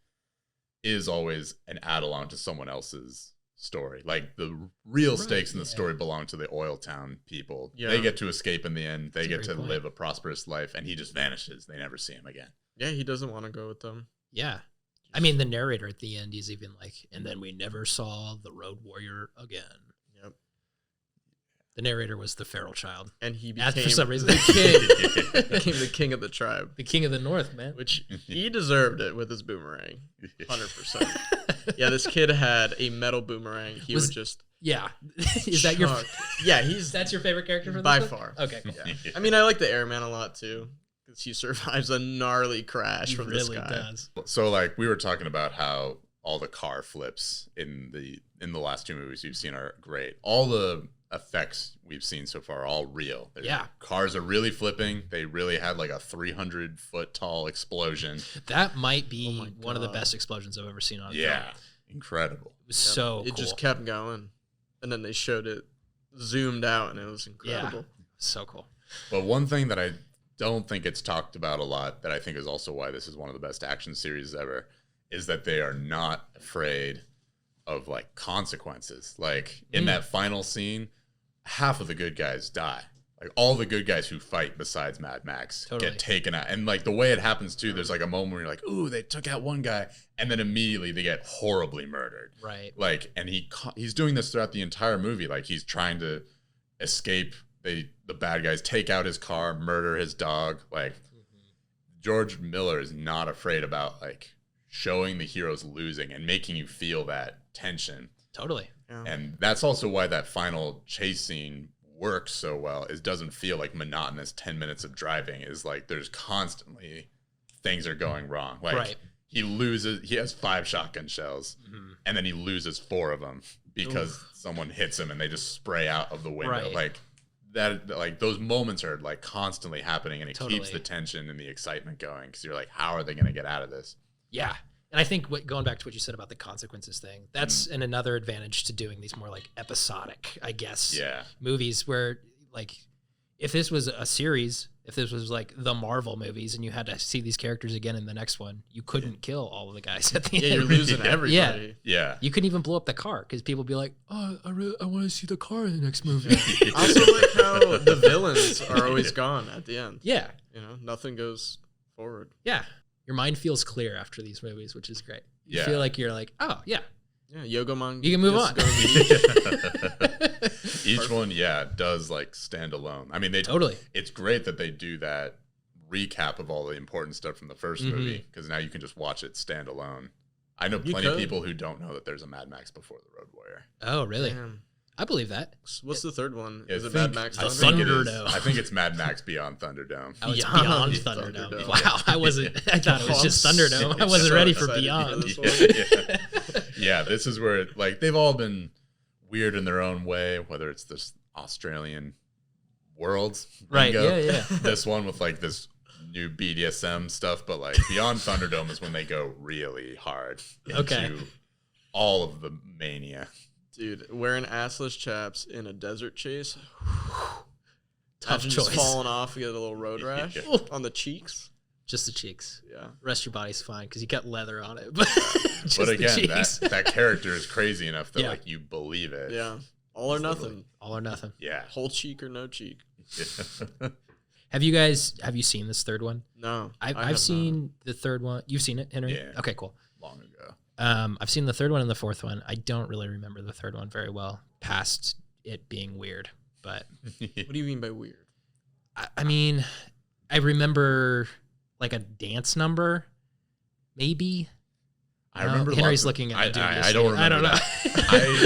is always an add-along to someone else's story. Like the real stakes in the story belong to the oil town people. Yeah. They get to escape in the end. They get to live a prosperous life, and he just vanishes. They never see him again. Yeah, he doesn't want to go with them. Yeah. I mean, the narrator at the end, he's even like, and then we never saw the road warrior again. Yep. The narrator was the feral child. And he became, for some reason, the king. Became the king of the tribe. The king of the north, man. Which he deserved it with his boomerang. 100%. Yeah, this kid had a metal boomerang. He would just... Yeah. Is that your... Yeah, that's your favorite character for this by one? far. Okay, cool. Yeah. I mean, I like the airman a lot, too. He survives a gnarly crash from the sky. Does. So, like, we were talking about how all the car flips in the last two movies you've seen are great. All the effects we've seen so far are all real. Cars are really flipping. They really had like a 300-foot tall explosion. That might be one of the best explosions I've ever seen on a film. Incredible. It was so cool. It just kept going. And then they showed it zoomed out, and it was incredible. Yeah. So cool. But one thing that I don't think it's talked about a lot, that I think is also why this is one of the best action series ever, is that they are not afraid of like consequences. Like in that final scene, half of the good guys die. Like all the good guys who fight besides Mad Max get taken out. And like the way it happens too, there's like a moment where you're like, ooh, they took out one guy, and then immediately they get horribly murdered. Right. Like, and he's doing this throughout the entire movie. Like he's trying to escape. The bad guys take out his car, murder his dog. Like George Miller is not afraid about like showing the heroes losing and making you feel that tension. Totally. Yeah. And that's also why that final chase scene works so well. It doesn't feel like monotonous 10 minutes of driving. Is like there's constantly things are going wrong. Like he has 5 shotgun shells and then he loses 4 of them because someone hits him and they just spray out of the window. Like that, like those moments are like constantly happening, and it keeps the tension and the excitement going because you're like, how are they going to get out of this? Yeah. And I think going back to what you said about the consequences thing, that's another advantage to doing these more like episodic, I guess, movies where like if this was a series, if this was like the Marvel movies and you had to see these characters again in the next one, you couldn't kill all of the guys at the end. Yeah, you're losing everybody. Yeah. You couldn't even blow up the car because people would be like, oh, I want to see the car in the next movie. I also like how the villains are always gone at the end. Yeah. You know, nothing goes forward. Yeah. Your mind feels clear after these movies, which is great. You feel like you're like, oh, yeah. Yeah, Yogomon. You can move on. Each one, does like stand alone. I mean, it's great that they do that recap of all the important stuff from the first movie, because now you can just watch it stand alone. I know plenty of people who don't know that there's a Mad Max before the Road Warrior. Oh, really? Damn. I believe that. What's the third one? Is it Mad Max Thunderdome? I think it's Mad Max Beyond Thunderdome. Oh, it's Beyond Thunderdome. Wow, I thought it was just Thunderdome. I wasn't ready for Beyond. Yeah, this is where like they've all been weird in their own way, whether it's this Australian worlds, right? Yeah. This one with like this new BDSM stuff, but like Beyond Thunderdome is when they go really hard into all of the mania. Dude, wearing assless chaps in a desert chase. Tough choice. Just falling off, you get a little road rash on the cheeks. Just the cheeks. Yeah. The rest of your body's fine because you got leather on it. But again, that character is crazy enough that like you believe it. Yeah. All or nothing. All or nothing. Yeah. Whole cheek or no cheek. Have you seen this third one? No. I've seen the third one. You've seen it, Henry? Yeah. Okay, cool. Long ago. I've seen the third one and the fourth one. I don't really remember the third one very well, past it being weird. But what do you mean by weird? I mean, I remember like a dance number, maybe. I remember Henry's looking at me. I don't remember. I don't know.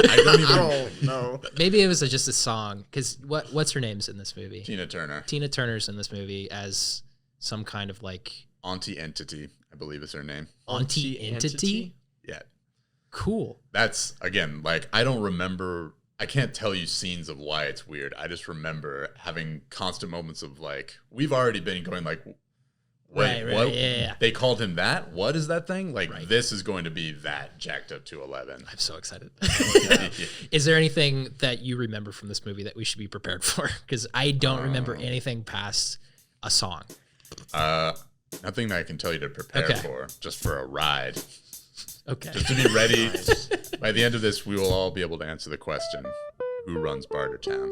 I don't know. Maybe it was just a song. Because what's her name's in this movie? Tina Turner. Tina Turner's in this movie as some kind of like Auntie Entity, I believe is her name. Auntie Entity? Yeah. Cool. That's again like I don't remember. I can't tell you scenes of why it's weird. I just remember having constant moments of like we've already been going like. Wait, what? Yeah. They called him that? What is that thing? Like, this is going to be that jacked up to 11. I'm so excited. Is there anything that you remember from this movie that we should be prepared for? Because I don't remember anything past a song. Nothing that I can tell you to prepare for, just for a ride. Okay. Just to be ready. By the end of this, we will all be able to answer the question, who runs Bartertown?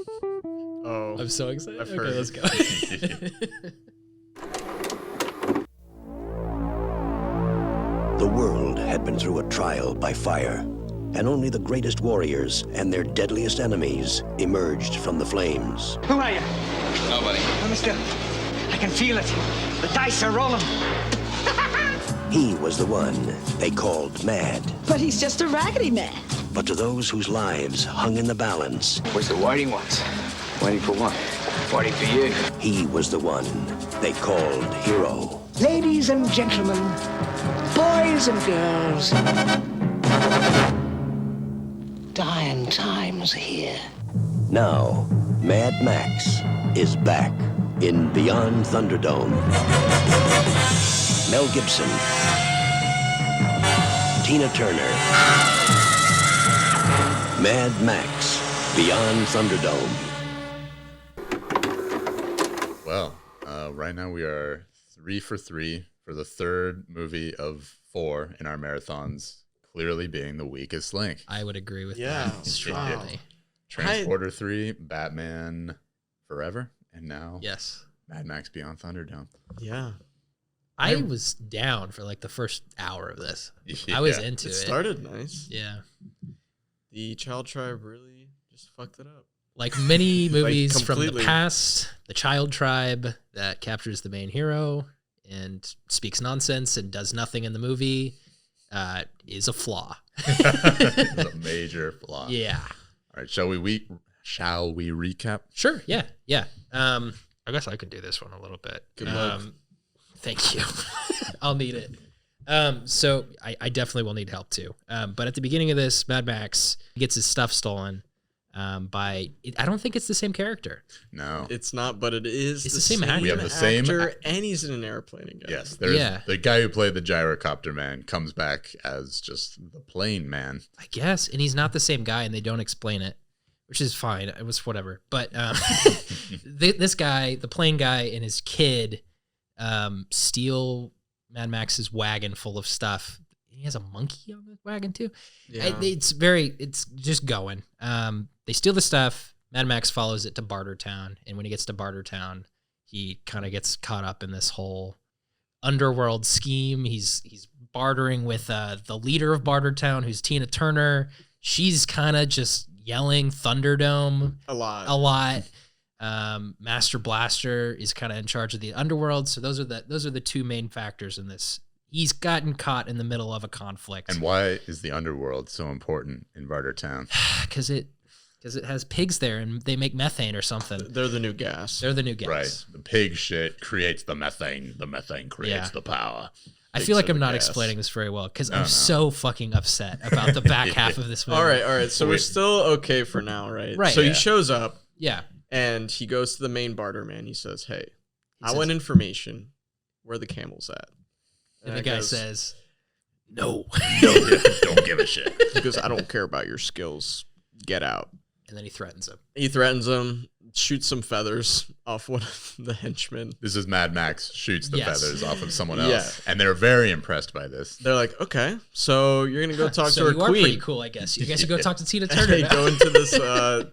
Oh. I'm so excited. I've okay, heard. let's go. The world had been through a trial by fire, and only the greatest warriors and their deadliest enemies emerged from the flames. Who are you? Nobody. Hold still. I can feel it. The dice are rolling. He was the one they called Mad. But he's just a raggedy man. But to those whose lives hung in the balance... Where's the waiting ones? Waiting for what? Waiting for you. He was the one they called Hero. Ladies and gentlemen, boys and girls, dying times here. Now, Mad Max is back in Beyond Thunderdome. Mel Gibson, Tina Turner, Mad Max Beyond Thunderdome. Well, right now we are 3 for 3 for the third movie of 4 in our marathons, clearly being the weakest link. I would agree with Yeah. that strongly. Transporter 3, Batman Forever, and now Yes. Mad Max Beyond Thunderdome. Yeah. I was down for like the first hour of this. I was into it. It started nice. Yeah. The Child Tribe really just fucked it up. Like many movies from the completely. past, the Child Tribe that captures the main hero and speaks nonsense and does nothing in the movie is a flaw. It's a major flaw. Yeah. All right, shall we recap? Sure. Yeah. Yeah. I guess I can do this one a little bit. Good luck. Thank you. I'll need it. So I definitely will need help too. But at the beginning of this, Mad Max gets his stuff stolen by. I don't think it's the same character. No, it's not. But it is. It's the same actor. We have the same actor, and he's in an airplane again. Yes, there's the guy who played the gyrocopter man comes back as just the plane man. I guess, and he's not the same guy, and they don't explain it, which is fine. It was whatever. But this guy, the plane guy, and his kid steal Mad Max's wagon full of stuff. He has a monkey on the wagon too. Yeah. It's just going. They steal the stuff. Mad Max follows it to Bartertown, and when he gets to Bartertown, he kind of gets caught up in this whole underworld scheme. He's bartering with the leader of Bartertown, who's Tina Turner. She's kind of just yelling Thunderdome a lot. Master Blaster is kind of in charge of the underworld. So those are the two main factors in this. He's gotten caught in the middle of a conflict. And why is the underworld so important in Bartertown? Because it has pigs there and they make methane or something. They're the new gas. They're the new gas. Right. The pig shit creates the methane. The methane creates the power. I feel like I'm not explaining this very well because I'm so fucking upset about the back half of this movie. All right. So we're still okay for now, right? Right. So he shows up. Yeah. And he goes to the main barter man. He says, "Hey, I want information. Where are the camels at?" And the guy says, "No, don't give a shit." He goes, "I don't care about your skills. Get out." And then he threatens him. He threatens him, shoots some feathers off one of the henchmen. This is Mad Max shoots the feathers off of someone else, and they're very impressed by this. They're like, okay, so you're gonna go talk to our you queen. Are pretty cool, I guess. You guys should go talk to Tina Turner. They go into this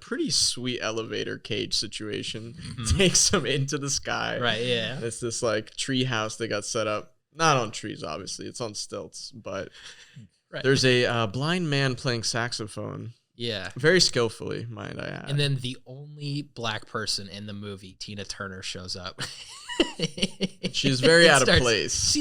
pretty sweet elevator cage situation. Takes them into the sky. Right. Yeah. And it's this like tree house they got set up, not on trees, obviously. It's on stilts, but there's a blind man playing saxophone. Yeah. Very skillfully, might I add. And then the only black person in the movie, Tina Turner, shows up. She's very out of place.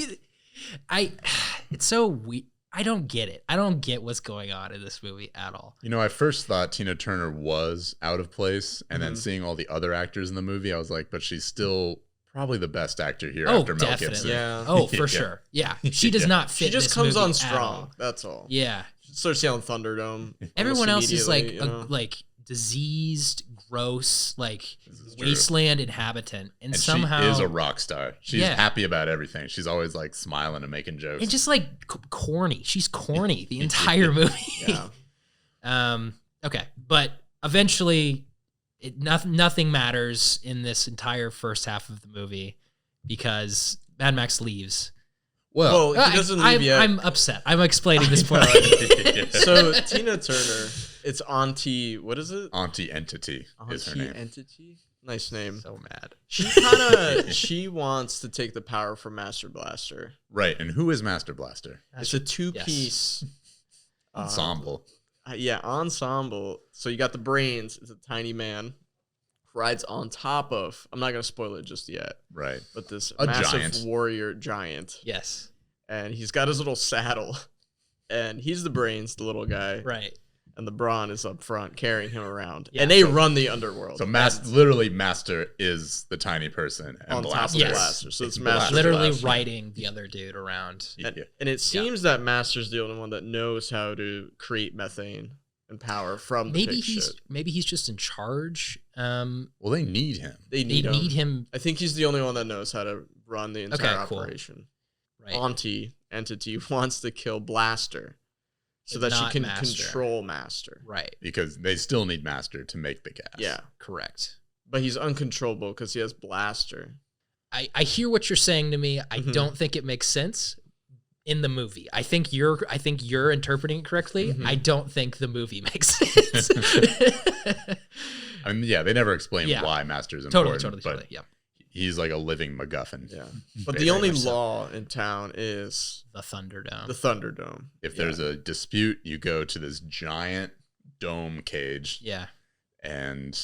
It's so weird. I don't get it. I don't get what's going on in this movie at all. You know, I first thought Tina Turner was out of place, and then seeing all the other actors in the movie, I was like, but she's still probably the best actor here after Mel Gibson. Yeah. Oh, for sure. Yeah. She does not fit. She just this comes movie on strong. That's all. Yeah. She starts yelling Thunderdome. Everyone else is like like diseased, gross, like wasteland inhabitant, and somehow she is a rock star. She's happy about everything. She's always like smiling and making jokes. And just like corny. She's corny the entire movie. Okay, but eventually, nothing matters in this entire first half of the movie because Mad Max leaves. Well, he doesn't leave yet. I'm upset. I'm explaining this point. So Tina Turner, it's Auntie. What is it? Auntie Entity is her name. Entity. Nice name. So mad. She wants to take the power from Master Blaster. Right, and who is Master Blaster? It's a two-piece ensemble. Ensemble. So you got the brains. It's a tiny man. Rides on top of, I'm not going to spoil it just yet. Right. But this a massive giant. warrior giant. Yes. And he's got his little saddle. And he's the brains, the little guy. Right. And the brawn is up front carrying him around. Yeah, and they run the underworld. So literally Master is the tiny person. And on top of Blaster. So it's Master literally Blaster. riding the other dude around. And it seems that Master's the only one that knows how to create methane and power from the big ship. Maybe he's just in charge. Well, they need him. They need him. I think he's the only one that knows how to run the entire operation. Right. Auntie Entity wants to kill Blaster so that she can control Master. Right. Because they still need Master to make the gas. Yeah. Correct. But he's uncontrollable because he has Blaster. I hear what you're saying to me. I don't think it makes sense in the movie. I think you're interpreting it correctly. I don't think the movie makes sense. I mean, they never explain why Master's important. Totally. Yeah. He's like a living MacGuffin. Yeah. But the only law in town is the Thunderdome. The Thunderdome. If there's a dispute, you go to this giant dome cage. Yeah. And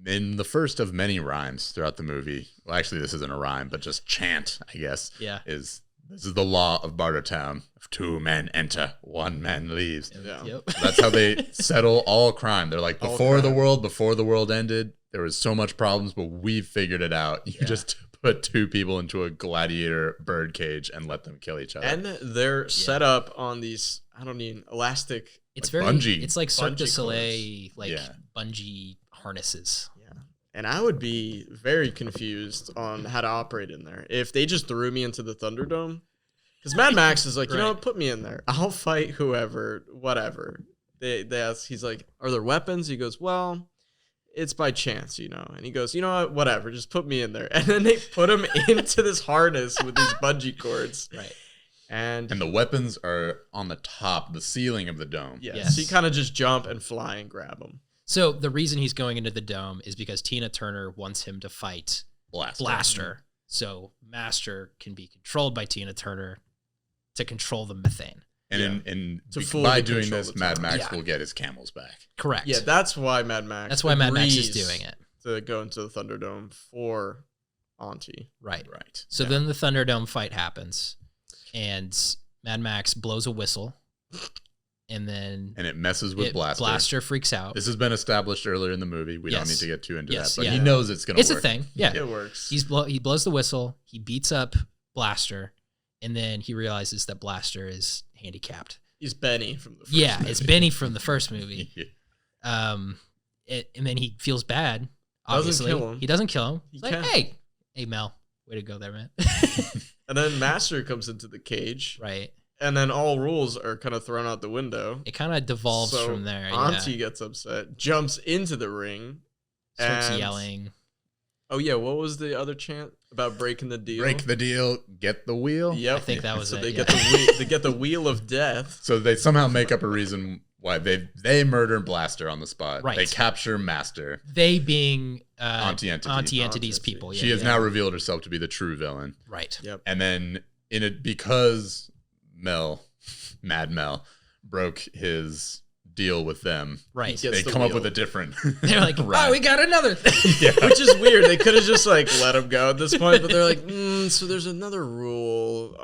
in the first of many rhymes throughout the movie, well, actually, this isn't a rhyme, but just chant, I guess. Yeah. This is the law of Bartertown. If 2 men enter, 1 man leaves. Yeah. Yep. That's how they settle all crime. They're like, before the world ended, there was so much problems, but we've figured it out. You just put 2 people into a gladiator bird cage and let them kill each other. And they're set up on these, elastic. It's like bungee. It's like Cirque du Soleil, bungee harnesses. Yeah. And I would be very confused on how to operate in there. If they just threw me into the Thunderdome. Because Mad Max is like, you know what, put me in there. I'll fight whoever, whatever. They ask, he's like, are there weapons? He goes, well, it's by chance, And he goes, you know what, whatever, just put me in there. And then they put him into this harness with these bungee cords. Right. And the weapons are on the top, the ceiling of the dome. Yes. So you kind of just jump and fly and grab them. So the reason he's going into the dome is because Tina Turner wants him to fight Blaster. So Master can be controlled by Tina Turner to control the methane. And by doing this, Mad Max will get his camels back. Correct. Yeah, that's why Mad Max. That's why Mad Max is doing it. To go into the Thunderdome for Auntie. Right. So then the Thunderdome fight happens, and Mad Max blows a whistle, and it messes with Blaster. Blaster freaks out. This has been established earlier in the movie. We don't need to get too into that, but he knows it's going to work. It's a thing. Yeah, it works. He blows the whistle. He beats up Blaster, and then he realizes that Blaster is handicapped. He's Benny from the first movie. It's Benny from the first movie. And then he feels bad. Obviously, he doesn't kill him. He's like, hey, Mel, way to go there, man. And then Master comes into the cage. Right. And then all rules are kind of thrown out the window. It kind of devolves from there. Auntie gets upset, jumps into the ring, Starts yelling. Oh yeah, what was the other chant about breaking the deal? Break the deal, get the wheel. Yep. I think that was so it. They get the wheel of death. So they somehow make up a reason why they murder Blaster on the spot. Right. They capture Master. They being Auntie Entity's people. She has now revealed herself to be the true villain. Right. Yep. And then because Mad Mel, broke his deal with them. Right. They come up with a different. They're like, oh, we got another thing. Yeah. Which is weird. They could have just like let him go at this point, but they're like, so there's another rule.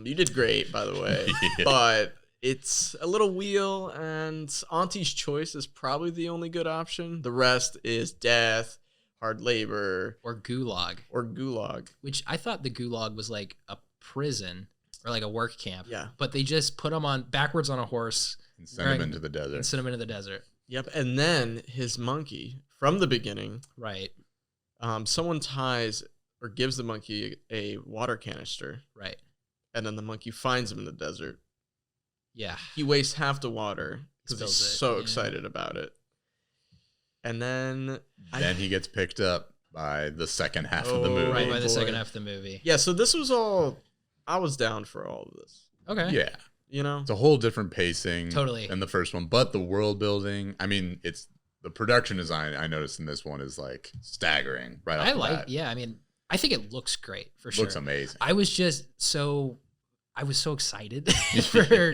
You did great, by the way, but it's a little wheel, and Auntie's choice is probably the only good option. The rest is death, hard labor, or gulag. Which I thought the gulag was like a prison or like a work camp. Yeah. But they just put him on backwards on a horse and send him into the desert. Yep. And then his monkey from the beginning. Right. Someone ties or gives the monkey a water canister. Right. And then the monkey finds him in the desert. Yeah. He wastes half the water because he's so excited about it. And then he gets picked up by the second half of the movie. Right, by the second half of the movie. Yeah, so this was all... I was down for all of this. Okay. Yeah. You know? It's a whole different pacing totally than the first one. But the world building, I mean, it's the production design I noticed in this one is like staggering right off the bat. Yeah, I mean, I think it looks great for sure. Looks amazing. I was so excited for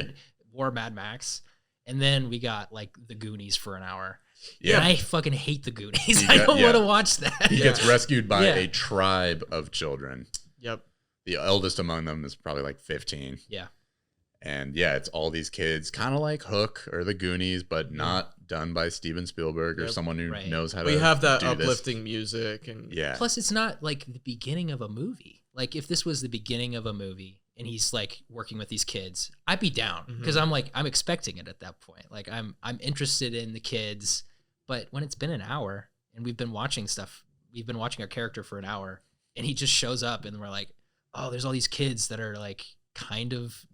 more Mad Max. And then we got like the Goonies for an hour. Yeah. And I fucking hate the Goonies. I don't want to watch that. He gets rescued by a tribe of children. Yep. The eldest among them is probably like 15. Yeah. And yeah, it's all these kids, kind of like Hook or the Goonies, but not done by Steven Spielberg or someone who knows how to. We have that uplifting music, and Plus, it's not like the beginning of a movie. Like if this was the beginning of a movie and he's like working with these kids, I'd be down because I'm expecting it at that point. Like I'm interested in the kids, but when it's been an hour and we've been watching our character for an hour, and he just shows up and we're like, oh, there's all these kids that are like kind of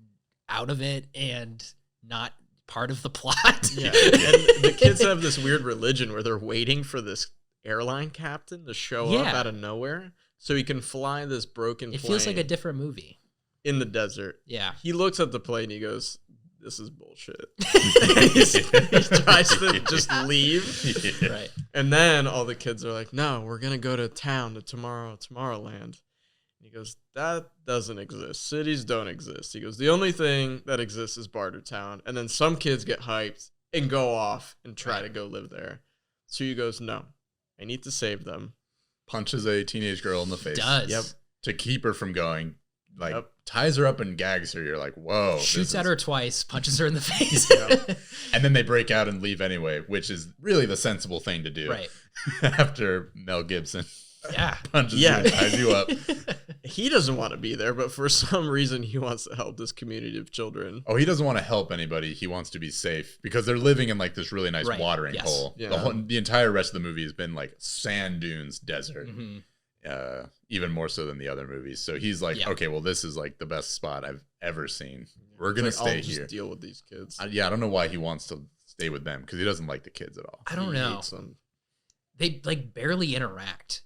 out of it and not part of the plot. Yeah. And the kids have this weird religion where they're waiting for this airline captain to show up out of nowhere so he can fly this broken plane. It feels like a different movie. In the desert. Yeah. He looks at the plane and he goes, this is bullshit. he tries to just leave. Right. And then all the kids are like, no, we're going to go to town, to Tomorrowland. He goes, that doesn't exist. Cities don't exist. He goes, the only thing that exists is Bartertown. And then some kids get hyped and go off and try to go live there. So he goes, no, I need to save them. Punches a teenage girl in the face. Does. Yep. To keep her from going. Like, ties her up and gags her. You're like, whoa. Shoots at her twice, punches her in the face. And then they break out and leave anyway, which is really the sensible thing to do. Right. After Mel Gibson. Punches you and ties you up. He doesn't want to be there, but for some reason he wants to help this community of children. Oh, he doesn't want to help anybody. He wants to be safe because they're living in like this really nice watering hole. Yeah. The entire rest of the movie has been like sand dunes, desert. Even more so than the other movies. So he's like, okay, well, this is like the best spot I've ever seen. We're gonna stay I'll just here. Deal with these kids. I don't know why he wants to stay with them because he doesn't like the kids at all. I don't know. They like barely interact.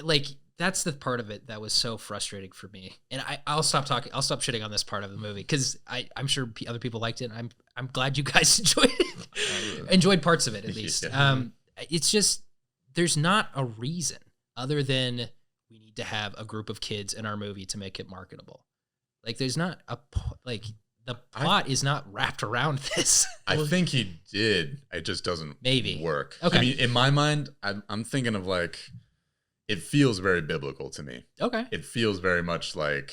Like that's the part of it that was so frustrating for me. And I'll stop talking. I'll stop shitting on this part of the movie because I'm sure other people liked it. And I'm glad you guys enjoyed it. Enjoyed parts of it at least. It's just there's not a reason other than we need to have a group of kids in our movie to make it marketable. Like there's not the plot is not wrapped around this. I think he did. It just doesn't work. Okay. I mean, in my mind, I'm thinking of like, it feels very biblical to me. Okay. It feels very much like,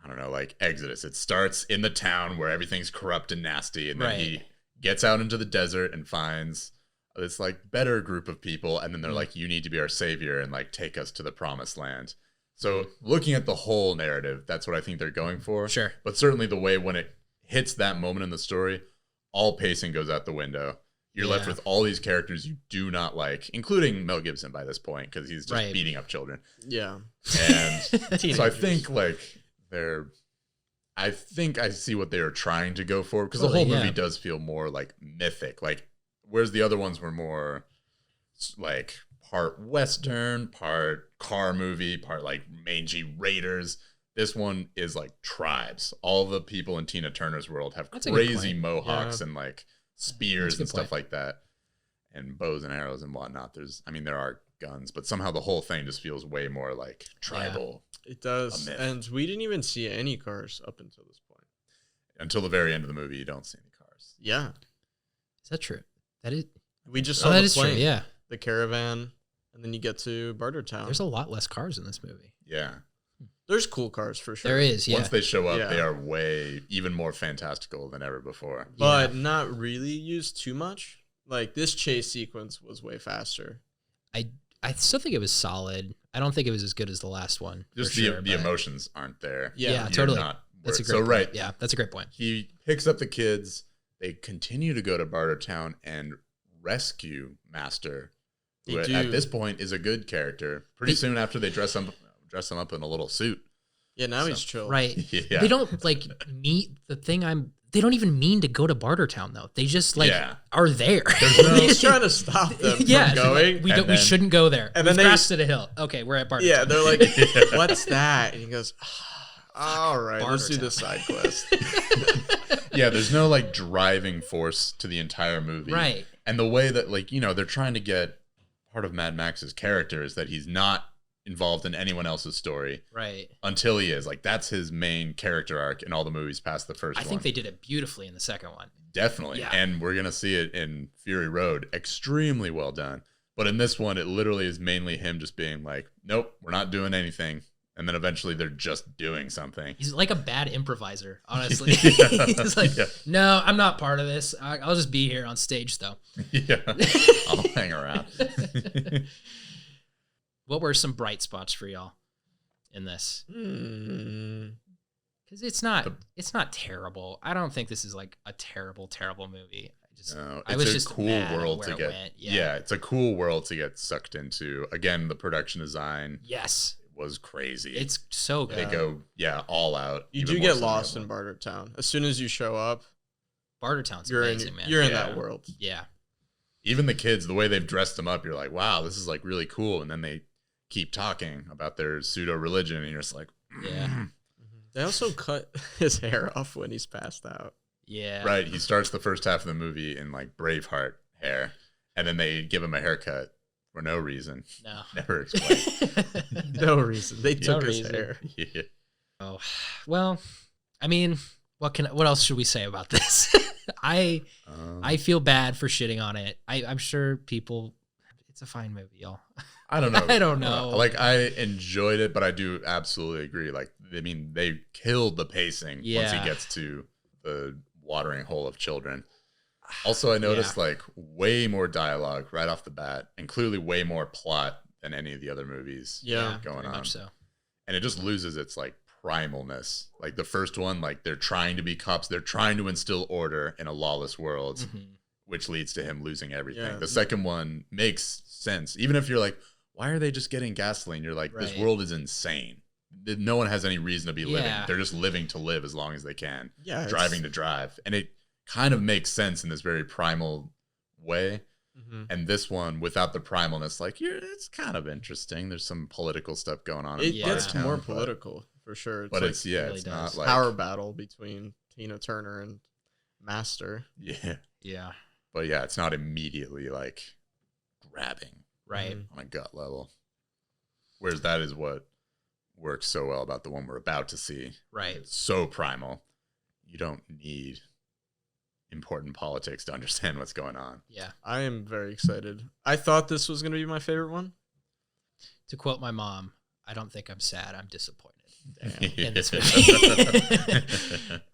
I don't know, like Exodus. It starts in the town where everything's corrupt and nasty, and then he gets out into the desert and finds this like better group of people, and then they're like, you need to be our savior and like take us to the promised land. So looking at the whole narrative, that's what I think they're going for. Sure. But certainly the way when it hits that moment in the story, all pacing goes out the window. You're left with all these characters you do not like, including Mel Gibson by this point, because he's just beating up children. Yeah. And so I think like I think I see what they were trying to go for, because the whole movie does feel more like mythic. Like, whereas the other ones were more like part Western, part car movie, part like mangy raiders. This one is like tribes. All the people in Tina Turner's world have crazy mohawks and like spears and stuff like that, and bows and arrows and whatnot. There are guns, but somehow the whole thing just feels way more like tribal. It does, and we didn't even see any cars up until this point. Until the very end of the movie, you don't see any cars. Yeah, is that true? That is. We just saw the plane, true, yeah, the caravan, and then you get to Bartertown. There's a lot less cars in this movie. Yeah. There's cool cars for sure. There is, yeah. Once they show up, they are way even more fantastical than ever before. But not really used too much. Like this chase sequence was way faster. I still think it was solid. I don't think it was as good as the last one. Just the emotions aren't there. Yeah, totally. That's a great point. Right. Yeah, that's a great point. He picks up the kids. They continue to go to Bartertown and rescue Master, who at this point is a good character. Pretty soon after they dress him up in a little suit. Yeah, now he's chill. Right. Yeah. They don't like meet the thing they don't even mean to go to Bartertown though. They just are there. He's trying to stop them from going. Like, we shouldn't go there. And We've then crossed to the hill. Okay, we're at Bartertown. Yeah, they're like, what's that? And he goes, all right, let's do the side quest. Yeah, there's no like driving force to the entire movie. Right. And the way that they're trying to get part of Mad Max's character is that he's not involved in anyone else's story. Right. Until he is. Like, that's his main character arc in all the movies past the first one. I think they did it beautifully in the second one. Definitely. Yeah. And we're going to see it in Fury Road. Extremely well done. But in this one, it literally is mainly him just being like, nope, we're not doing anything. And then eventually they're just doing something. He's like a bad improviser, honestly. He's like, no, I'm not part of this. I'll just be here on stage, though. Yeah. I'll hang around. What were some bright spots for y'all in this? Because it's not terrible. I don't think this is like a terrible movie. It's a cool world to get. Yeah, it's a cool world to get sucked into. Again, the production design. Yes. Was crazy. It's so good. They go, all out. You do get lost in Bartertown. As soon as you show up, Bartertown's amazing, man. You're in that world. Yeah. Even the kids, the way they've dressed them up, you're like, wow, this is like really cool. And then they keep talking about their pseudo religion, and you're just like, yeah. They also cut his hair off when he's passed out. Yeah. Right. He starts the first half of the movie in like Braveheart hair, and then they give him a haircut for no reason. No. Never explained. No reason. They took his hair. Yeah. Oh, well, I mean, what else should we say about this? I feel bad for shitting on it. I'm sure it's a fine movie, y'all. I don't know. I don't know. Like, I enjoyed it, but I do absolutely agree. Like, I mean, they killed the pacing once he gets to the watering hole of children. Also, I noticed like way more dialogue right off the bat, and clearly way more plot than any of the other movies going on. Much so. And it just loses its like primalness. Like the first one, like they're trying to be cops, they're trying to instill order in a lawless world, which leads to him losing everything. Yeah. The second one makes sense. Even if you're like, why are they just getting gasoline? You're like, this world is insane. No one has any reason to be living. They're just living to live as long as they can. Yeah, driving to drive. And it kind of makes sense in this very primal way. And this one, without the primalness, like it's kind of interesting. There's some political stuff going on. It gets more political for sure. But like, it's not like power battle between Tina Turner and Master. Yeah. But yeah, it's not immediately like grabbing on a gut level. Whereas that is what works so well about the one we're about to see. Right. It's so primal. You don't need important politics to understand what's going on. Yeah. I am very excited. I thought this was going to be my favorite one. To quote my mom, I don't think I'm sad, I'm disappointed. Damn. In this movie.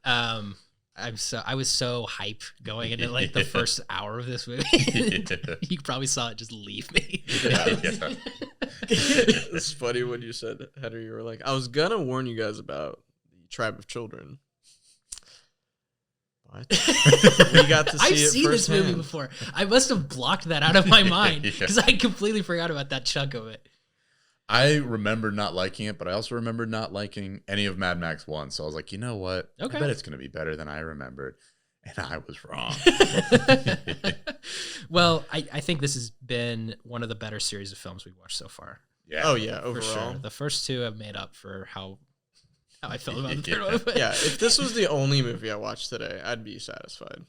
I was so hype going into like the first hour of this movie. You probably saw it just leave me. It's funny when you said, Heather, you were like, I was gonna warn you guys about the Tribe of Children. What? We got to see I've it seen this movie before. I must have blocked that out of my mind because I completely forgot about that chunk of it. I remember not liking it, but I also remember not liking any of Mad Max 1. So I was like, you know what? I bet it's going to be better than I remembered. And I was wrong. Well, I think this has been one of the better series of films we've watched so far. Yeah. Oh yeah, overall. For sure. The first two have made up for how I felt about the third one. Yeah, if this was the only movie I watched today, I'd be satisfied.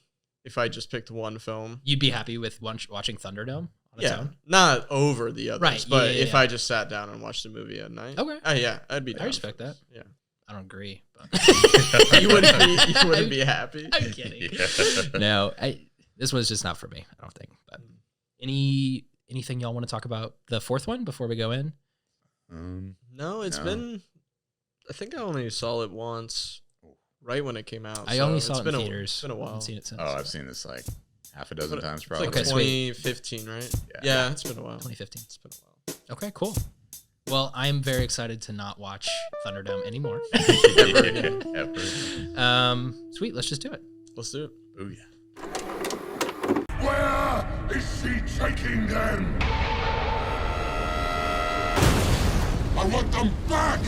If I just picked one film. You'd be happy with watching Thunderdome on its own? Not over the others, right. But if I just sat down and watched a movie at night. Okay. Yeah, I'd be down. I respect that. Yeah. I don't agree. But you wouldn't be happy. I'm kidding. No, this was just not for me, I don't think. But anything y'all want to talk about the fourth one before we go in? No, it's been. I think I only saw it once, right when it came out. I only saw it in theaters. It's been a while. I haven't seen it since. Oh, I've seen this like half a dozen times probably. It's like 2015, right? Yeah, it's been a while. 2015. It's been a while. Okay, cool. Well, I'm very excited to not watch Thunderdome anymore. Ever. Sweet, let's just do it. Let's do it. Oh yeah. Where is she taking them? I want them back!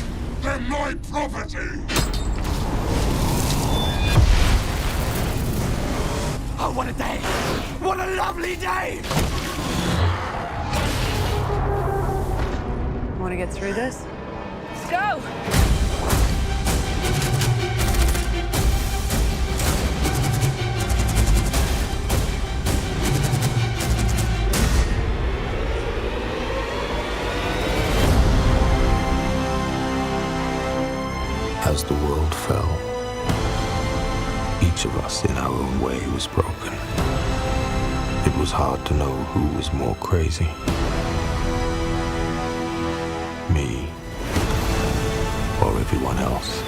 They're my property! Oh, what a day! What a lovely day! Want to get through this? Let's go! As the world fell, each of us in our own way was broken. It was hard to know who was more crazy. Me or everyone else.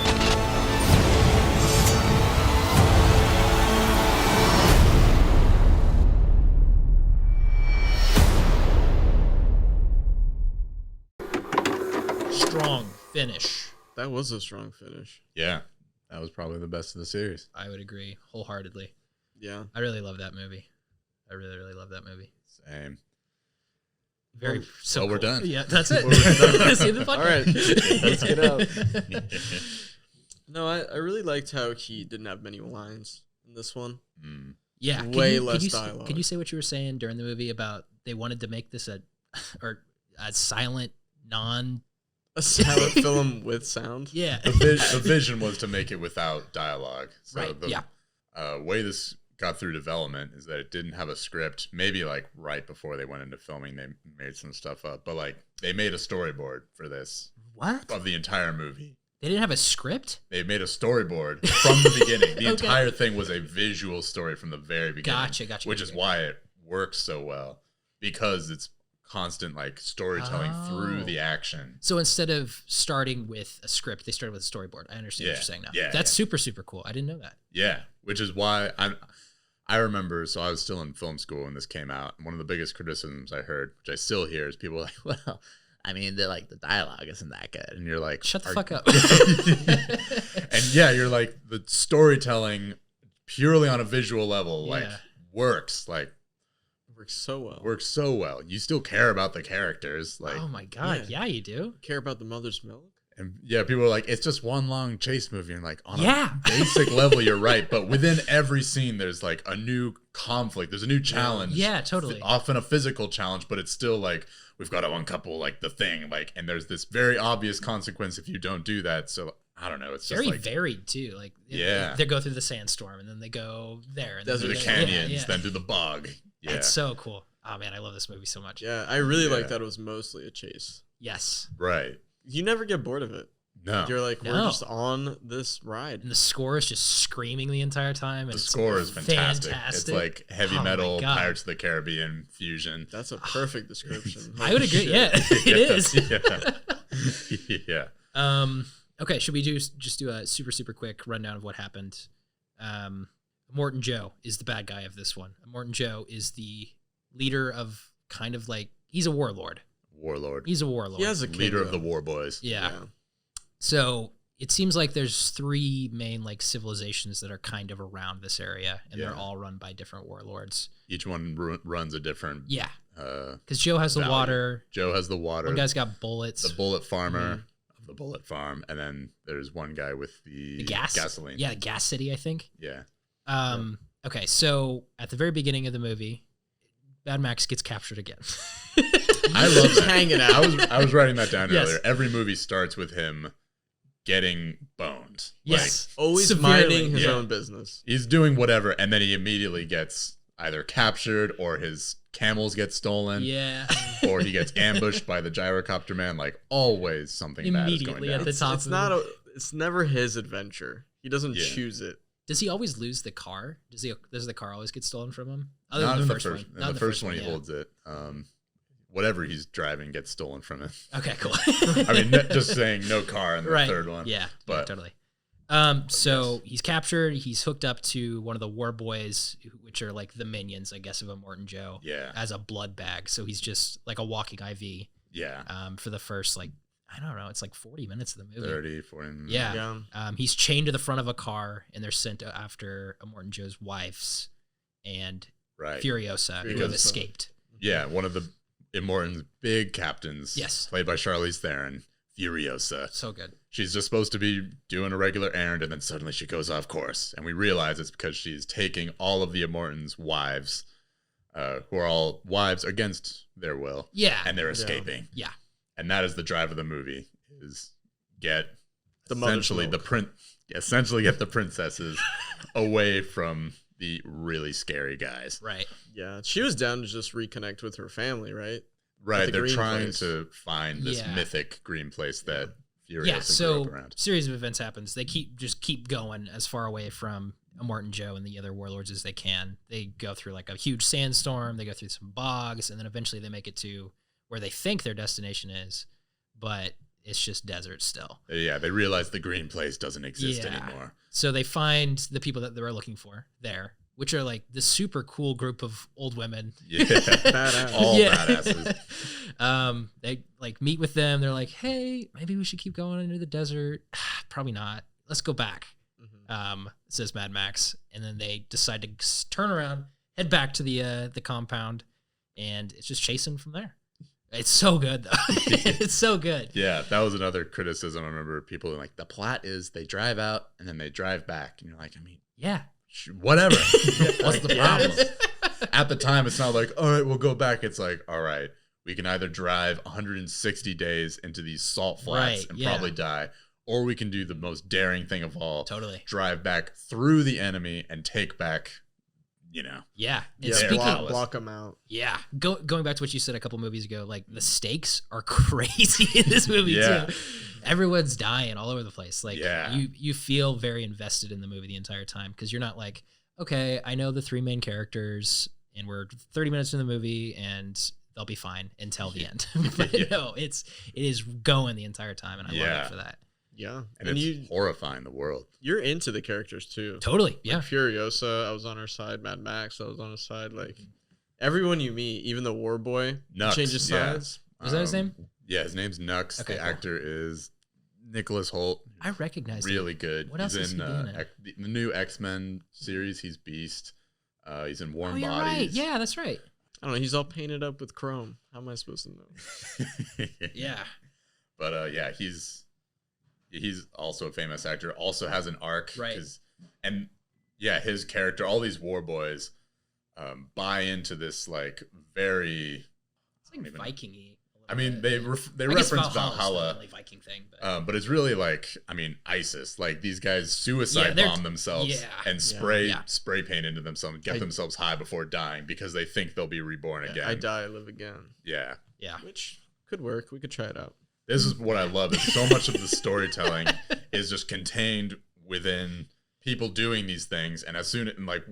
Strong finish. That was a strong finish. Yeah, that was probably the best of the series. I would agree wholeheartedly. Yeah. I really love that movie. I really, really love that movie. Same. Very so we're cool. done. Yeah, that's it. See the All right, let's get out. No, I really liked how he didn't have many lines in this one. Yeah, way less dialogue. Could you say what you were saying during the movie about they wanted to make this a silent, a silent film with sound? Yeah. The vision was to make it without dialogue. So right. The way this got through development is that it didn't have a script. Maybe like right before they went into filming, they made some stuff up. But like they made a storyboard for this. What? Of the entire movie. They didn't have a script? They made a storyboard from the beginning. The entire thing was a visual story from the very beginning. Gotcha. Which is why it works so well. Because it's constant like storytelling through the action. So instead of starting with a script, they started with a storyboard. I understand what you're saying now. Yeah, that's super, super cool. I didn't know that. Yeah, which is why I remember, so I was still in film school when this came out, and one of the biggest criticisms I heard, which I still hear, is people like, well, I mean, the dialogue isn't that good. And you're like, shut the fuck up. And yeah, you're like, the storytelling purely on a visual level, works. Works so well. You still care about the characters. Like, oh my God. Yeah, you do. Care about the mother's milk? And yeah, people are like, it's just one long chase movie. And like, on a basic level, you're right. But within every scene, there's like a new conflict. There's a new challenge. Yeah, totally. Often a physical challenge, but it's still like, we've got to uncouple like the thing. Like, and there's this very obvious consequence if you don't do that. So I don't know. It's very just like, varied too. Like, they go through the sandstorm and then they go there. And through the canyons, then to the bog. Yeah. It's so cool. Oh man, I love this movie so much. Yeah, I really like that it was mostly a chase. Yes. Right. You never get bored of it. No. You're like, we're just on this ride. And the score is just screaming the entire time. And the score is fantastic. It's like heavy metal, Pirates of the Caribbean fusion. That's a perfect description. I would agree. Yeah, it is. Yeah. Okay, should we just do a super, super quick rundown of what happened? Morton Joe is the bad guy of this one. Morton Joe is the leader of kind of like, he's a warlord. He's a warlord. He has a leader of the war boys. Yeah. So it seems like there's three main like civilizations that are kind of around this area, and they're all run by different warlords. Each one runs a different. Yeah. Because Joe has the water. Joe has the water. One guy's got bullets. The bullet farmer of the bullet farm, and then there's one guy with the gas gasoline. Yeah, Gas City, I think. Yeah. Okay, so at the very beginning of the movie, Mad Max gets captured again. I love that. Hanging out. I was writing that down Yes. earlier. Every movie starts with him getting boned. Yes. Always Severely. minding his Yeah. own business. He's doing whatever, and then he immediately gets either captured or his camels get stolen. Yeah. Or he gets ambushed by the gyrocopter man. Like, always something bad is going Immediately down. at the top. It's never his adventure. He doesn't Yeah. choose it. Does he always lose the car? Does the car always get stolen from him? Not in the first one. one. Not In the first one, he yeah. holds it. Whatever he's driving gets stolen from him. Okay, cool. I mean, just saying no car in the Right. third one. Yeah, but totally. So he's captured. He's hooked up to one of the war boys, which are like the minions, I guess, of Immortan Joe. Yeah. As a blood bag. So he's just like a walking IV. Yeah. For the first, like, I don't know, it's like 40 minutes of the movie. 30, 40 minutes. Yeah. He's chained to the front of a car, and they're sent after Immortan Joe's wives and Furiosa, who have escaped. Yeah, one of the Immortan's big captains. Yes. Played by Charlize Theron, Furiosa. So good. She's just supposed to be doing a regular errand, and then suddenly she goes off course. And we realize it's because she's taking all of the Immortan's wives, who are all wives against their will. Yeah. And they're escaping. Yeah. And that is the drive of the movie, is get The essentially get the princesses away from the really scary guys. Right. Yeah. She was down to just reconnect with her family, right? Right. The They're green trying place. to find this Yeah. mythic green place that Furiosa grew So up around. series of events happens. They keep going as far away from Immortan Joe and the other warlords as they can. They go through like a huge sandstorm. They go through some bogs, and then eventually they make it to where they think their destination is, but it's just desert still. Yeah, they realize the green place doesn't exist anymore. So they find the people that they were looking for there, which are like the super cool group of old women. Yeah. Badass. All badasses. They like meet with them. They're like, hey, maybe we should keep going into the desert. Probably not. Let's go back. Says Mad Max. And then they decide to turn around, head back to the compound, and it's just chasing from there. It's so good, though. It's so good. Yeah, that was another criticism. I remember people were like, the plot is they drive out and then they drive back. And you're like, I mean, yeah, whatever. What's the problem? At the time, it's not like, all right, we'll go back. It's like, all right, we can either drive 160 days into these salt flats and probably die, or we can do the most daring thing of all. Totally. Drive back through the enemy and take back, Yeah. And block them out. Yeah. Going back to what you said a couple movies ago, like the stakes are crazy in this movie too. Everyone's dying all over the place. Like you feel very invested in the movie the entire time, because you're not like, okay, I know the three main characters and we're 30 minutes in the movie and they'll be fine until the end. But no, it is going the entire time, and I love it for that. Yeah. And it's horrifying, the world. You're into the characters too. Totally. Yeah. Like Furiosa, I was on her side. Mad Max, I was on his side. Like everyone you meet, even the war boy, changes sides. Is that his name? Yeah, his name's Nux. Okay, the cool. actor is Nicholas Hoult. I recognize really him. good. What else he's is he in doing the new X-Men series. He's Beast. He's in Warm you're Bodies. right. Yeah, that's right. I don't know. He's all painted up with chrome. How am I supposed to know? Yeah. But yeah, he's also a famous actor. Also has an arc. Right. And yeah, his character, all these war boys, buy into this like very. It's like Viking-y. I mean, they reference Valhalla, the only Viking thing, but it's really like, I mean, ISIS. Like these guys suicide bomb themselves and spray paint into themselves, get themselves high before dying because they think they'll be reborn again. I die, I live again. Yeah, which could work. We could try it out. This is what I love. Is so much of the storytelling is just contained within people doing these things, and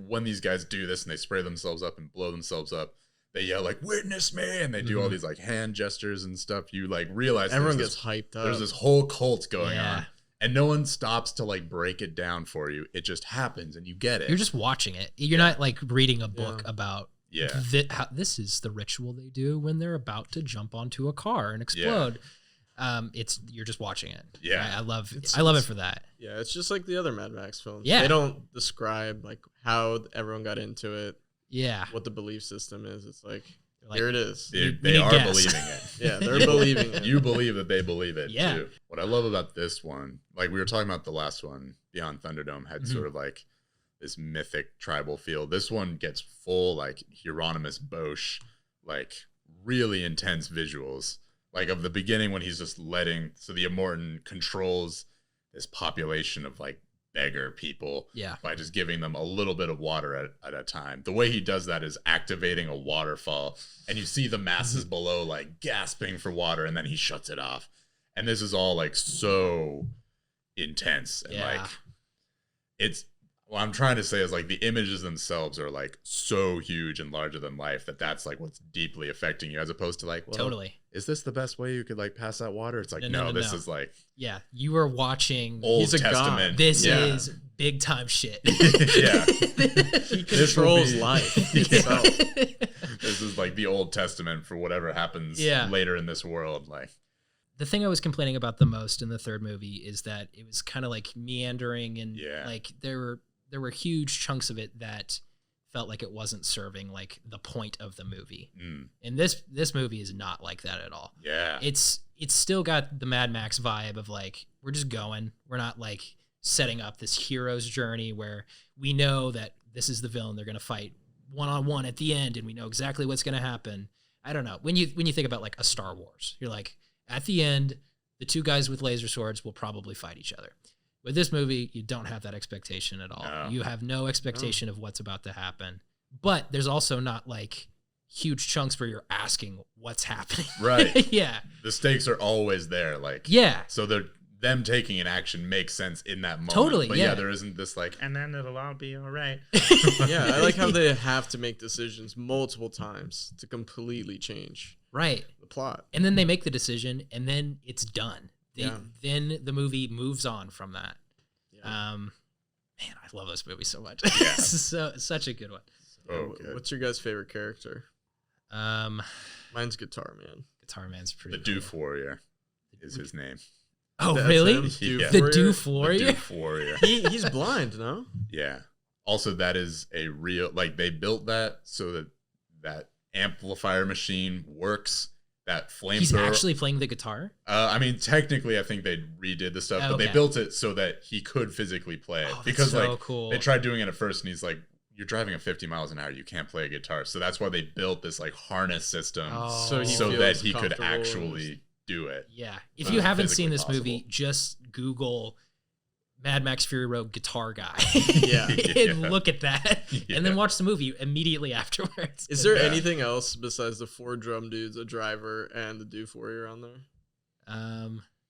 when these guys do this and they spray themselves up and blow themselves up, they yell like "Witness me!" and they do all these like hand gestures and stuff. You like realize everyone gets hyped up. There's this whole cult going on, and no one stops to like break it down for you. It just happens, and you get it. You're just watching it. You're not like reading a book about. Yeah, this is the ritual they do when they're about to jump onto a car and explode. You're just watching it. Yeah, I love it for that. Yeah, it's just like the other Mad Max films. Yeah, they don't describe like how everyone got into it. Yeah, what the belief system is. It's like here it is. They are believing it. Yeah, they're believing it. You believe that they believe it Yeah. too. What I love about this one, like we were talking about the last one, Beyond Thunderdome, had sort of like this mythic tribal feel. This one gets full like Hieronymus Bosch, like really intense visuals. Like of the beginning when he's just so the Immortan controls this population of like beggar people by just giving them a little bit of water at a time. The way he does that is activating a waterfall, and you see the masses below like gasping for water, and then he shuts it off. And this is all like so intense and like it's what I'm trying to say is like the images themselves are like so huge and larger than life that's like what's deeply affecting you, as opposed to like, well, totally, is this the best way you could like pass out water? It's like no, this is like you are watching Old Testament. This is big time shit. He controls life itself. This is like the Old Testament for whatever happens later in this world. Like the thing I was complaining about the most in the third movie is that it was kind of like meandering and like there were huge chunks of it that felt like it wasn't serving like the point of the movie. And this movie is not like that at all. Yeah. It's still got the Mad Max vibe of like, we're just going. We're not like setting up this hero's journey where we know that this is the villain they're going to fight one-on-one at the end and we know exactly what's going to happen. I don't know. When you think about like a Star Wars, you're like, at the end, the two guys with laser swords will probably fight each other. With this movie, you don't have that expectation at all. No. You have no expectation of what's about to happen. But there's also not like huge chunks where you're asking what's happening. Right. Yeah. The stakes are always there. Like, so them taking an action makes sense in that moment. Totally. But there isn't this like, and then it'll all be all right. I like how they have to make decisions multiple times to completely change the plot. And then they make the decision and then it's done. Then the movie moves on from that. Man, I love this movie so much. It's such a good one. What's your guys' favorite character? Mine's Guitar Man. Guitar Man's pretty cool. Doof Warrior is his name. Oh, really? The Doof Warrior? The Doof Warrior. He's blind, no? Yeah. Also, that is a real, like, they built that so that amplifier machine works. That flamethrower. He's actually playing the guitar? I mean, technically, I think they redid the stuff, but they built it so that he could physically play it. Because, so cool. They tried doing it at first, and he's like, you're driving at 50 miles an hour, you can't play a guitar. So that's why they built this, like, harness system so that he could actually do it. Yeah. If you haven't seen this movie, just Google Mad Max Fury Road guitar guy. And look at that. And then watch the movie immediately afterwards. Is there anything else besides the 4 drum dudes, a driver, and the Doof Warrior on there?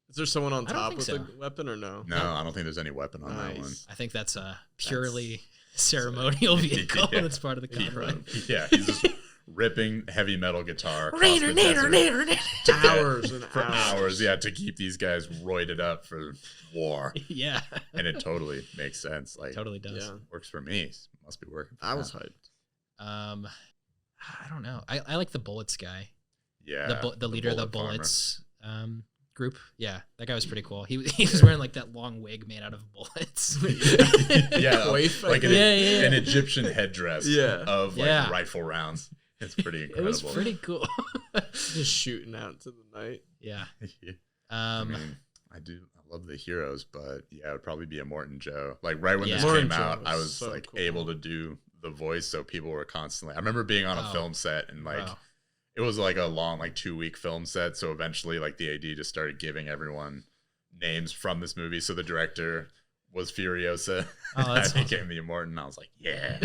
Is there someone on top with a weapon or no? No, I don't think there's any weapon on that one. I think that's a purely ceremonial vehicle that's part of the cover. He's just ripping heavy metal guitar across the desert. Hours and for hours, to keep these guys roided up for war. Yeah. And it totally makes sense. Like, totally does. Works for me. Must be working. I was hyped. I don't know. I like the Bullets guy. Yeah. The leader of the Bullets group. Yeah, that guy was pretty cool. He was wearing like that long wig made out of bullets. Like an Egyptian headdress of like rifle rounds. It's pretty incredible. It was pretty cool. Just shooting out into the night. Yeah. I mean, I love the heroes, but it would probably be Immortan Joe. Like right when this came out, I was so like able to do the voice, so people were constantly. I remember being on a film set and like it was like a long, like 2-week film set. So eventually, like the AD just started giving everyone names from this movie. So the director was Furiosa. I became the Immortan. I was like, yeah.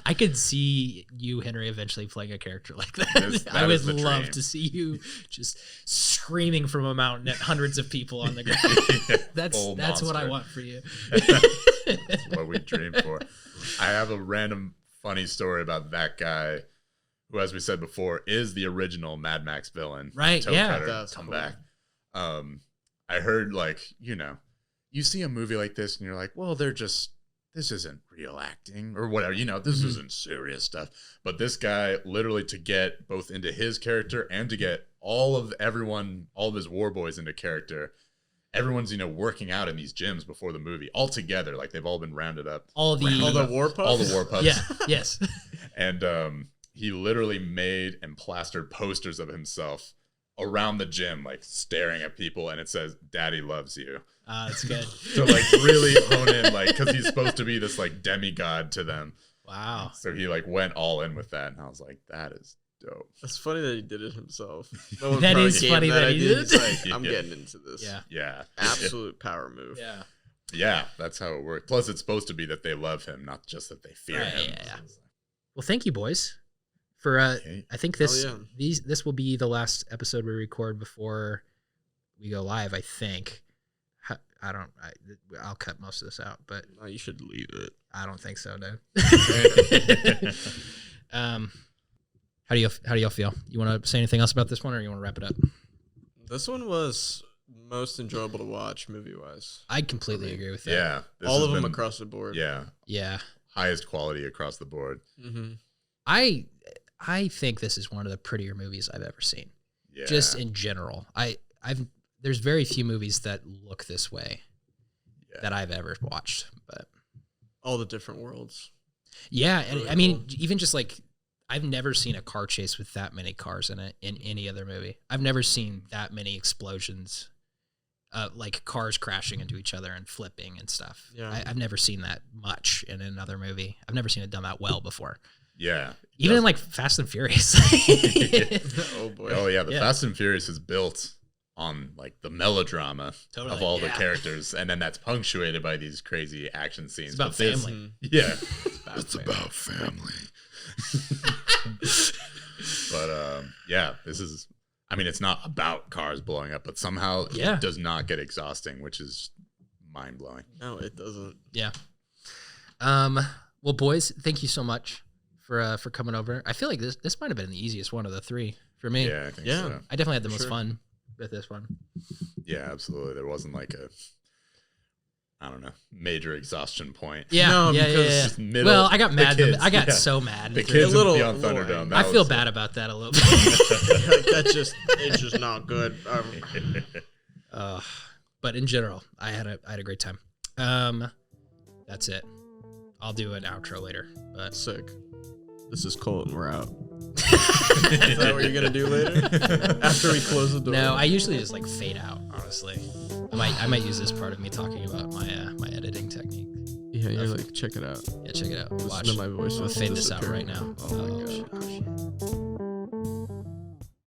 I could see you, Henry, eventually playing a character like that. I would love to see you just screaming from a mountain at hundreds of people on the ground. That's what I want for you. That's what we dream for. I have a random funny story about that guy who, as we said before, is the original Mad Max villain. Right, Cutter, come back. I heard, like, you see a movie like this and you're like, well, this isn't real acting or whatever, this isn't serious stuff. But this guy, literally, to get both into his character and to get all of his war boys into character, everyone's, working out in these gyms before the movie all together. Like they've all been rounded up. All the war pups? All the war pups. Yeah, yes. And he literally made and plastered posters of himself around the gym, like staring at people, and it says "Daddy loves you." That's good. To like really hone in, like, because he's supposed to be this like demigod to them. Wow. So he like went all in with that, and I was like, that is dope. It's funny that he did it himself. That is funny that he did it. Like, I'm getting into this. Yeah. Absolute power move. Yeah. Yeah, that's how it works. Plus, it's supposed to be that they love him, not just that they fear him. Yeah. Well, thank you, boys. For I think this will be the last episode we record before we go live. I think. I'll cut most of this out, but no, you should leave it. I don't think so, dude. How do y'all feel? You want to say anything else about this one, or you want to wrap it up? This one was most enjoyable to watch movie wise. I completely agree with that. Yeah, all of them across the board. Yeah, highest quality across the board. Mm-hmm. I think this is one of the prettier movies I've ever seen. Yeah. Just in general, there's very few movies that look this way that I've ever watched. But all the different worlds. Yeah, and really I mean, even just like I've never seen a car chase with that many cars in it in any other movie. I've never seen that many explosions, like cars crashing into each other and flipping and stuff. Yeah, I've never seen that much in another movie. I've never seen it done that well before. Yeah. Even in like Fast and Furious. Oh boy. Oh yeah, the Fast and Furious is built on like the melodrama of all the characters, and then that's punctuated by these crazy action scenes. It's about family. Yeah. It's about family. But yeah, this is, I mean, it's not about cars blowing up, but somehow it does not get exhausting, which is mind blowing. No, it doesn't. Yeah. Well, boys, thank you so much for coming over. I feel like this might have been the easiest one of the three for me. Yeah, I think so. I definitely had the most fun with this one. Yeah, absolutely. There wasn't like a, I don't know, major exhaustion point. Yeah, no, yeah. Well, I got mad. I got so mad. The kids Beyond Thunderdome. I feel bad about that a little bit. It's just not good. But in general, I had a great time. That's it. I'll do an outro later. But sick. This is Colt and we're out. Is that what you're gonna do later? After we close the door? No, I usually just like fade out. Honestly, I might use this part of me talking about my editing technique. Yeah, you're like, check it out. Yeah, check it out. Listen to my voice. I'm gonna fade this out right now. Oh my gosh.